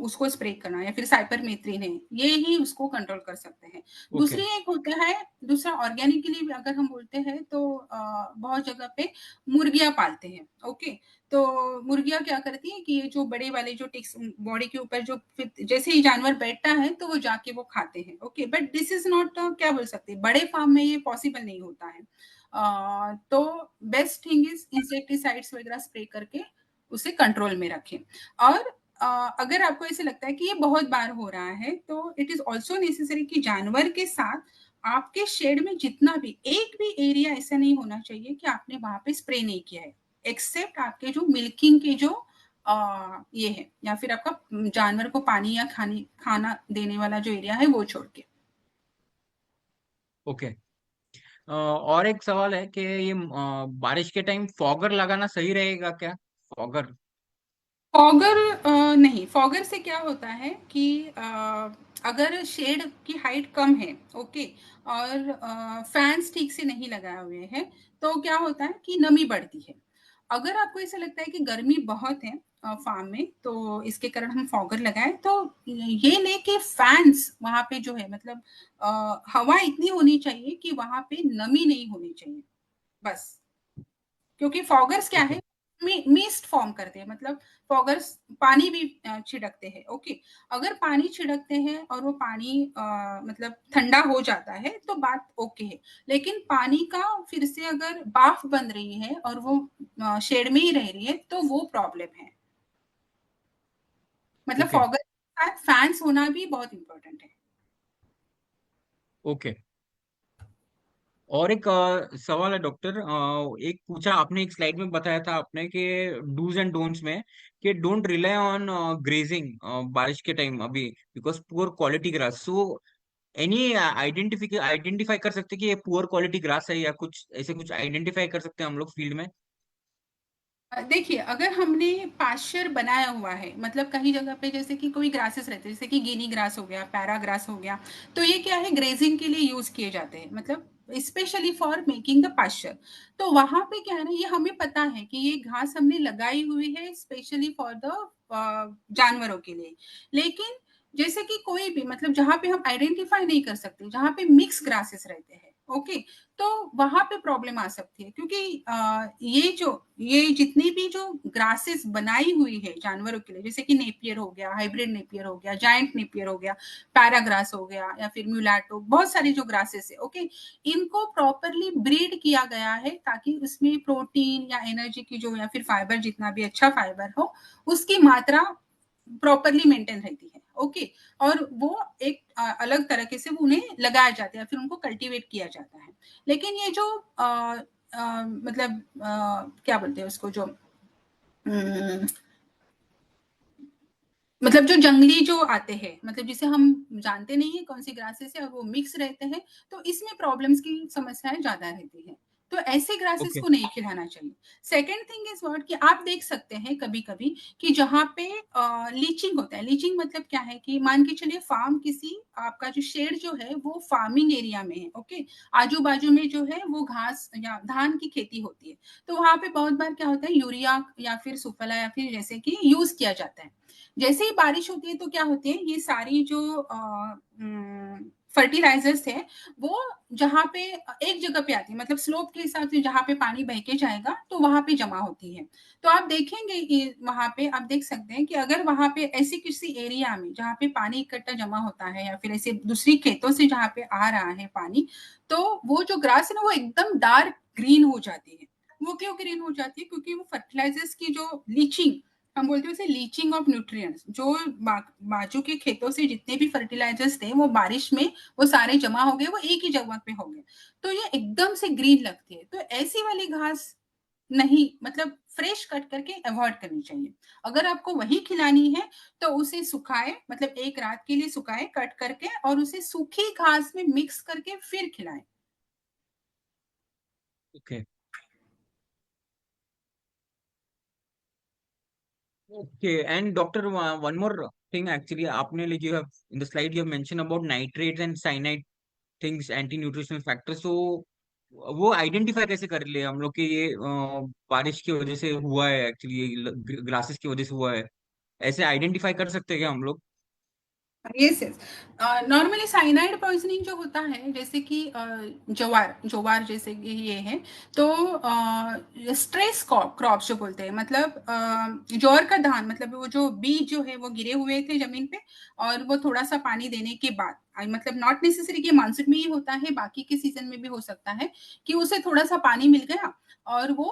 उसको स्प्रे करना, या फिर साइपरमेथ्रिन है, ये ही उसको कंट्रोल कर सकते हैं। ओके। दूसरी एक होता है, दूसरा ऑर्गेनिकली भी अगर हम बोलते हैं तो बहुत जगह पे मुर्गियां पालते हैं। ओके, तो मुर्गियां क्या करती है कि ये जो बड़े वाले जो टिक्स बॉडी के ऊपर जो जैसे ही जानवर बैठता है तो वो जाके वो खाते हैं। Okay, but this is not, क्या बोल सकते, बड़े फार्म में ये पॉसिबल नहीं होता है। तो बेस्ट थिंग इज इंसेक्टिसाइड्स वगैरह स्प्रे करके उसे कंट्रोल में रखें। और अगर आपको ऐसे लगता है कि ये बहुत बार हो रहा है तो इट इज ऑल्सो नेसेसरी कि जानवर के साथ आपके शेड में जितना भी एक भी एरिया ऐसा नहीं होना चाहिए कि आपने वहां पे स्प्रे नहीं किया है, एक्सेप्ट आपके जो मिल्किंग के जो ये है, या फिर आपका जानवर को पानी या खाना देने वाला जो एरिया है वो छोड़ के। ओके। और एक सवाल है कि ये बारिश के टाइम फॉगर लगाना सही रहेगा क्या? फॉगर। फॉगर नहीं, फॉगर से क्या होता है कि अगर शेड की हाइट कम है, ओके, और फैंस ठीक से नहीं लगाए हुए हैं, तो क्या होता है कि नमी बढ़ती है। अगर आपको ऐसा लगता है कि गर्मी बहुत है फार्म में, तो इसके कारण हम फॉगर लगाएं, तो ये नहीं कि फैंस वहां पे जो है, मतलब हवा इतनी होनी चाहिए कि वहां पे नमी नहीं होनी चाहिए, बस। क्योंकि फॉगर्स क्या ओके। है, मिस्ट फॉर्म करते हैं, मतलब फॉगर्स पानी भी छिड़कते हैं। ओके, अगर पानी छिड़कते हैं और वो पानी मतलब ठंडा हो जाता है तो बात ओके है। लेकिन पानी का फिर से अगर बाफ बन रही है और वो शेड में ही रह रही है तो वो प्रॉब्लम है। मतलब ओके। फॉगर के साथ फैंस होना भी बहुत इंपॉर्टेंट है। ओके। और एक सवाल है डॉक्टर, एक पूछा आपने, एक स्लाइड में बताया था आपने कि डूज एंड डोंट्स में कि डोंट रिलाई ऑन ग्रेजिंग बारिश के टाइम अभी, because poor quality grass. So any identify कर सकते कि ये पुअर क्वालिटी ग्रास है, या कुछ ऐसे कुछ आइडेंटिफाई कर सकते हैं हम लोग फील्ड में? देखिए, अगर हमने पाश्चर बनाया हुआ है, मतलब कहीं जगह पे जैसे कि कोई ग्रासेस रहते हैं, जैसे कि गिनी ग्रास हो गया, पैरा ग्रास हो गया, तो ये क्या है, ग्रेजिंग के लिए यूज किए जाते हैं, मतलब specially for making the Pasteur. तो वहां पे क्या है ना, ये हमें पता है कि ये घास हमने लगाई हुई है स्पेशली फॉर द जानवरों के लिए। लेकिन जैसे कि कोई भी, मतलब जहां पे हम आइडेंटिफाई नहीं कर सकते, जहां पे मिक्स ग्रासेस रहते हैं, ओके, तो वहां पे प्रॉब्लम आ सकती है। क्योंकि ये जितनी भी जो ग्रासेस बनाई हुई है जानवरों के लिए, जैसे कि नेपियर हो गया, हाइब्रिड नेपियर हो गया, जायंट नेपियर हो गया, पैराग्रास हो गया, या फिर म्यूलाटो, बहुत सारी जो ग्रासेस है, ओके, इनको प्रॉपरली ब्रीड किया गया है ताकि उसमें प्रोटीन या एनर्जी की जो, या फिर फाइबर, जितना भी अच्छा फाइबर हो, उसकी मात्रा प्रॉपरली मेंटेन रहती है। ओके, और वो एक अलग तरीके से उन्हें लगाया जाता है, फिर उनको कल्टीवेट किया जाता है। लेकिन ये जो मतलब क्या बोलते हैं उसको, जो अम, मतलब जो जंगली जो आते हैं, मतलब जिसे हम जानते नहीं है कौन सी ग्रासेस है और वो मिक्स रहते हैं, तो इसमें प्रॉब्लम्स की समस्याएं ज्यादा रहती है। तो ऐसे ग्रासेस ओके। को नहीं खिलाना चाहिए। सेकेंड थिंग इज व्हाट, कि आप देख सकते हैं कभी कभी कि जहाँ पे लीचिंग होता है। लीचिंग मतलब क्या है कि मान के चलिए फार्म किसी, आपका जो शेड जो है वो फार्मिंग एरिया में है, ओके, आजू बाजू में जो है वो घास या धान की खेती होती है। तो वहां पे बहुत बार क्या होता है, यूरिया या फिर सुफला या फिर जैसे कि यूज किया जाता है। जैसे ही बारिश होती है तो क्या होती है, ये सारी जो फर्टिलाइजर्स है, वो जहाँ पे एक जगह पे आती है, मतलब स्लोप के हिसाब से जहाँ पे पानी बह के जाएगा तो वहां पे जमा होती है। तो आप देखेंगे कि वहां पे आप देख सकते हैं कि अगर वहां पे ऐसी किसी एरिया में जहाँ पे पानी इकट्ठा जमा होता है, या फिर ऐसे दूसरी खेतों से जहाँ पे आ रहा है पानी, तो वो जो ग्रास है ना वो एकदम डार्क ग्रीन हो जाती है। वो क्यों ग्रीन हो जाती है? क्योंकि वो फर्टिलाइजर्स की जो लीचिंग, हम बोलते हैं उसे लीचिंग ऑफ न्यूट्रिएंट्स, जो बाजू के खेतों से जितने भी फर्टिलाइजर्स थे वो बारिश में वो सारे जमा हो गए, वो एक ही जगह पे हो गए, तो ये एकदम से ग्रीन लगती है। तो ऐसी वाली घास नहीं, मतलब फ्रेश कट करके अवॉइड करनी चाहिए। अगर आपको वही खिलानी है तो उसे सुखाए, मतलब एक रात के लिए सुखाए कट करके, और उसे सूखी घास में मिक्स करके फिर खिलाएं। Okay okay. And doctor, one more thing actually, आपने like you have in the slide you have mention about nitrates and cyanide things, anti nutritional factors. तो वो आइडेंटिफाई कैसे कर ले हम लोग कि ये बारिश की वजह से हुआ है, एक्चुअली ये ग्लासेस की वजह से हुआ है? ऐसे आइडेंटिफाई कर सकते हैं क्या हम लोग? Yes yes. Normally cyanide poisoning जो होता है, जैसे कि ज्वार ज्वार जैसे कि ये है, तो स्ट्रेस क्रॉप्स जो बोलते हैं, मतलब ज्वार का धान, मतलब वो जो बीज जो है वो गिरे हुए थे जमीन पे, और वो थोड़ा सा पानी देने के बाद, मतलब नॉट नेसेसरी कि मानसून में ही होता है, बाकी के सीजन में भी हो सकता है कि उसे थोड़ा सा पानी मिल गया और वो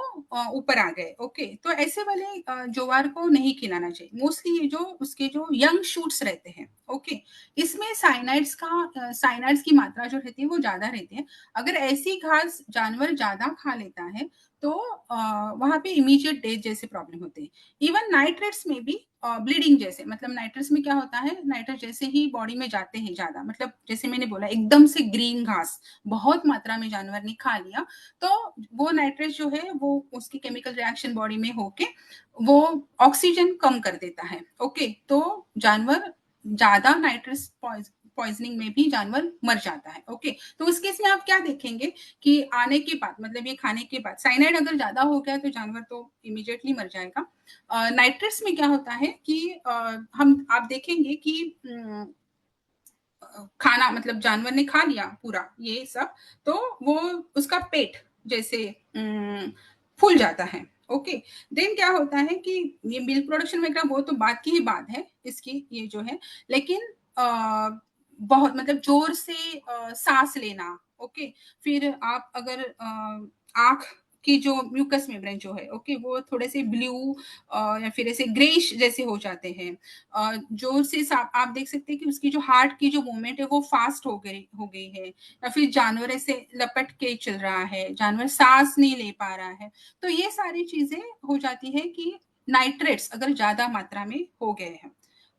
ऊपर आ गए। ओके, तो ऐसे वाले ज्वार को नहीं खिलाना चाहिए। मोस्टली ये जो उसके जो यंग शूट्स रहते हैं, ओके, इसमें साइनाइड्स की मात्रा जो रहती है वो ज्यादा रहती है। अगर ऐसी घास जानवर ज्यादा खा लेता है तो वहां पे इमीडिएट डेथ जैसे प्रॉब्लम होते हैं। इवन नाइट्रेट्स में भी ब्लीडिंग जैसे, मतलब नाइट्रेट्स में क्या होता है, नाइट्रेट जैसे ही बॉडी में जाते हैं ज्यादा, मतलब जैसे मैंने बोला एकदम से ग्रीन घास बहुत मात्रा में जानवर ने खा लिया, तो वो नाइट्रेट जो है वो उसकी केमिकल रिएक्शन बॉडी में होके वो ऑक्सीजन कम कर देता है। ओके, तो जानवर ज्यादा नाइट्रस पॉइजनिंग में भी जानवर मर जाता है। ओके, तो उस केस में आप क्या देखेंगे कि आने के बाद, मतलब ये खाने के बाद साइनाइड अगर ज्यादा हो गया तो जानवर तो इमीडिएटली मर जाएगा। नाइट्रस में क्या होता है कि हम आप देखेंगे कि खाना, मतलब जानवर ने खा लिया पूरा ये सब, तो वो उसका पेट जैसे फूल जाता है। ओके, देन क्या होता है कि ये मिल्क प्रोडक्शन वगैरह वो तो बात की ही बात है इसकी, ये जो है, लेकिन बहुत, मतलब जोर से सांस लेना, ओके, फिर आप अगर आंख की जो म्यूकस मेम्ब्रेन जो है, ओके, वो थोड़े से ब्लू या फिर ऐसे ग्रेइश जैसे हो जाते हैं। जोर से आप देख सकते हैं कि उसकी जो हार्ट की जो मूवमेंट है वो फास्ट हो गई है, या फिर जानवर ऐसे लपट के चल रहा है, जानवर सांस नहीं ले पा रहा है। तो ये सारी चीजें हो जाती है कि नाइट्रेट्स अगर ज्यादा मात्रा में हो गए हैं।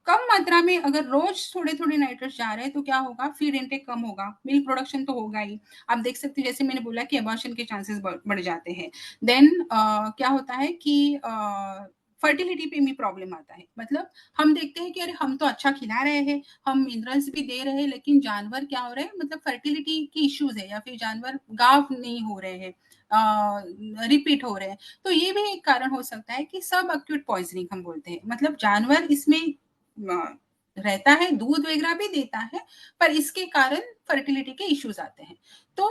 कम मात्रा में अगर रोज थोड़े थोड़े नाइट्रेट्स जा रहे हैं तो क्या होगा, फीड इनटेक कम होगा, मिल्क प्रोडक्शन तो होगा ही। आप देख सकते हैं जैसे मैंने बोला कि अबॉर्शन के चांसेस बढ़ जाते हैं। देन क्या होता है कि फर्टिलिटी पे भी प्रॉब्लम आता है। मतलब हम देखते हैं कि अरे हम तो अच्छा खिला रहे हैं, हम मिनरल्स भी दे रहे हैं, लेकिन जानवर क्या हो रहे हैं, मतलब फर्टिलिटी की इश्यूज है, या फिर जानवर गाँव नहीं हो रहे हैं, रिपीट हो रहे हैं। तो ये भी एक कारण हो सकता है कि सब एक्यूट पॉइजनिंग हम बोलते हैं, मतलब जानवर इसमें रहता है, दूध वगैरह भी देता है, पर इसके कारण फर्टिलिटी के इश्यूज आते हैं। तो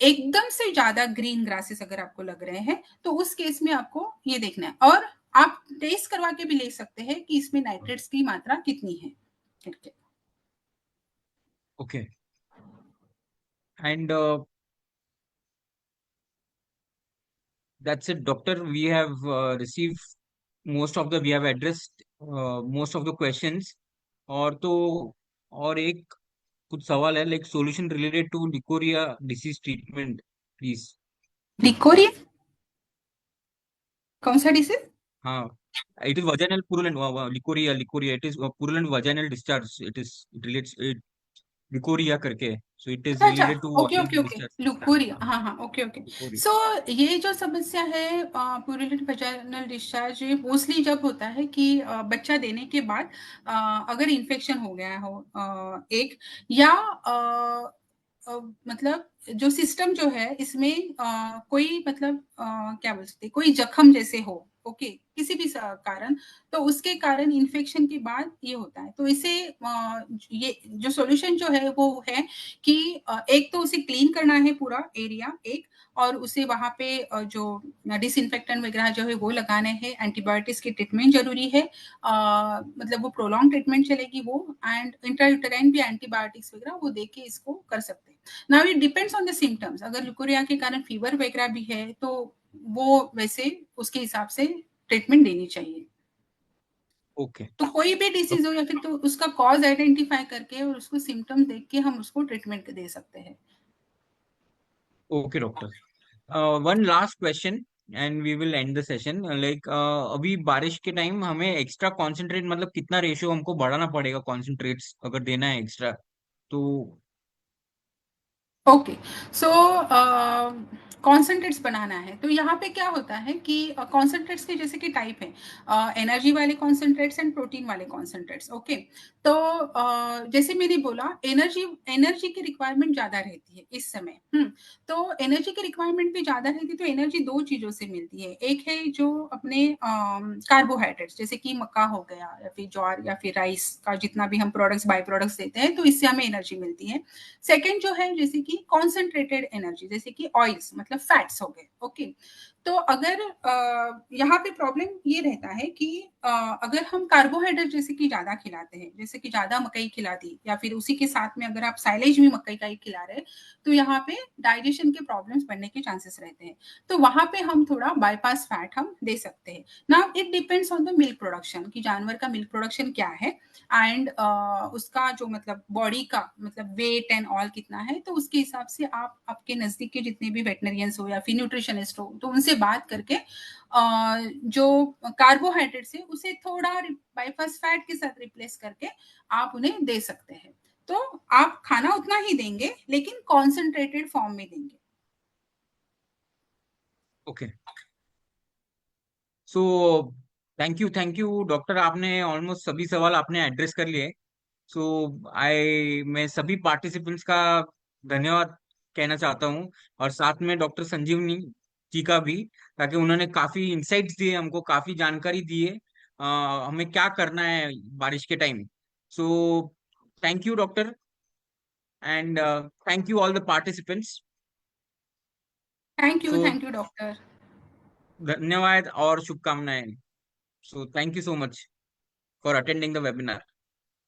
एकदम से ज्यादा ग्रीन ग्रासेस अगर आपको लग रहे हैं तो उस केस में आपको ये देखना है, और आप टेस्ट करवा के भी ले सकते हैं कि इसमें नाइट्रेट्स की मात्रा कितनी है करके। Okay. And that's it, doctor. We have received we have addressed most of the questions. और तो और एक कुछ सवाल है, like solution related to leucorrhoea disease treatment, please. Leucorrhoea? कौन सा डिसीज? हाँ, it is vaginal purulent, leucorrhoea it is purulent vaginal discharge, it relates it leucorrhoea करके, so it is अच्छा अच्छा, related to okay okay vaginal okay, discharge। Leucorrhoea, हाँ, हाँ हाँ, ओके ओके। लिकोरिया। सो ये जो समस्या है प्यूरिलेट वेजाइनल डिस्चार्ज, ये मोस्टली जब होता है कि बच्चा देने के बाद अगर इन्फेक्शन हो गया हो एक, या मतलब जो सिस्टम जो है इसमें कोई मतलब क्या बोल सकते हैं, कोई जख्म जैसे हो, ओके, किसी भी कारण, तो उसके कारण इन्फेक्शन के बाद ये होता है। तो इसे ये जो सॉल्यूशन जो है वो है कि एक तो उसे क्लीन करना है पूरा एरिया एक, और उसे वहां पे जो डिसइंफेक्टेंट वगैरह जो है वो लगाने हैं, एंटीबायोटिक्स की ट्रीटमेंट जरूरी है, मतलब वो प्रोलॉन्ग ट्रीटमेंट चलेगी वो, एंड इंट्रायूटेराइन भी एंटीबायोटिक्स वगैरह वो दे के इसको कर सकते हैं। Now it depends on the symptoms, अगर ल्यूकोरिया के कारण फीवर वगैरह भी है तो वो वैसे उसके हिसाब से ट्रीटमेंट देनी चाहिए। ओके। तो कोई भी डिसीज हो या फिर तो उसका कॉज आइडेंटिफाई करके और उसको सिम्टम्स देख के हम उसको ट्रीटमेंट दे सकते हैं। Okay doctor, one last question and we will end the session. Like अभी बारिश के टाइम हमें एक्स्ट्रा कॉन्सेंट्रेट, मतलब कितना रेशियो हमको बढ़ाना पड़ेगा कॉन्सेंट्रेट्स अगर देना है एक्स्ट्रा तो? ओके, सो कॉन्सेंट्रेट्स बनाना है तो यहाँ पे क्या होता है कि कॉन्सेंट्रेट्स के जैसे कि टाइप है, एनर्जी वाले कॉन्सेंट्रेट्स एंड प्रोटीन वाले कॉन्सेंट्रेट्स। ओके, तो जैसे मैंने बोला एनर्जी एनर्जी की रिक्वायरमेंट ज़्यादा रहती है इस समय। तो एनर्जी की रिक्वायरमेंट भी ज़्यादा रहती है, तो एनर्जी दो चीज़ों से मिलती है। एक है जो अपने कार्बोहाइड्रेट्स जैसे कि मक्का हो गया या फिर ज्वार या फिर राइस का जितना भी हम प्रोडक्ट्स बाई प्रोडक्ट्स देते हैं तो इससे हमें एनर्जी मिलती है। सेकेंड जो है जैसे कि कॉन्सेंट्रेटेड एनर्जी जैसे कि ऑयल्स मतलब फैट्स हो गए। ओके, तो अगर यहाँ पे प्रॉब्लम ये रहता है कि अगर हम कार्बोहाइड्रेट जैसे कि ज्यादा खिलाते हैं, जैसे कि ज्यादा मकई खिला दी या फिर उसी के साथ में अगर आप साइलेज भी मकई का ही खिला रहे हैं तो यहाँ पे डाइजेशन के प्रॉब्लम्स बढ़ने के चांसेस रहते हैं। तो वहां पे हम थोड़ा बाईपास फैट हम दे सकते हैं। Now it depends on the milk production कि जानवर का मिल्क प्रोडक्शन क्या है एंड उसका जो मतलब बॉडी का मतलब वेट एंड ऑल कितना है, तो उसके हिसाब से आप आपके नजदीक के जितने भी वेटनरियंस हो या फिर न्यूट्रिशनिस्ट हो तो उनसे बात करके जो कार्बोहाइड्रेट है उसे थोड़ा बाईपास फैट के साथ रिप्लेस करके आप उन्हें दे सकते हैं। तो आप खाना उतना ही देंगे लेकिन कॉन्सेंट्रेटेड फॉर्म में देंगे। Okay, so thank you doctor, आपने ऑलमोस्ट सभी सवाल आपने एड्रेस कर लिए। सो मैं सभी पार्टिसिपेंट्स का धन्यवाद कहना चाहता हूँ, और साथ में डॉक्टर संजीवनी जी का भी, ताकि उन्होंने काफी इंसाइट्स दिए हमको, काफी जानकारी दी है हमें क्या करना है बारिश के time. So thank you doctor, and thank you all the participants. So thank you doctor. धन्यवाद और शुभकामनाएं। So thank you so much for attending the webinar.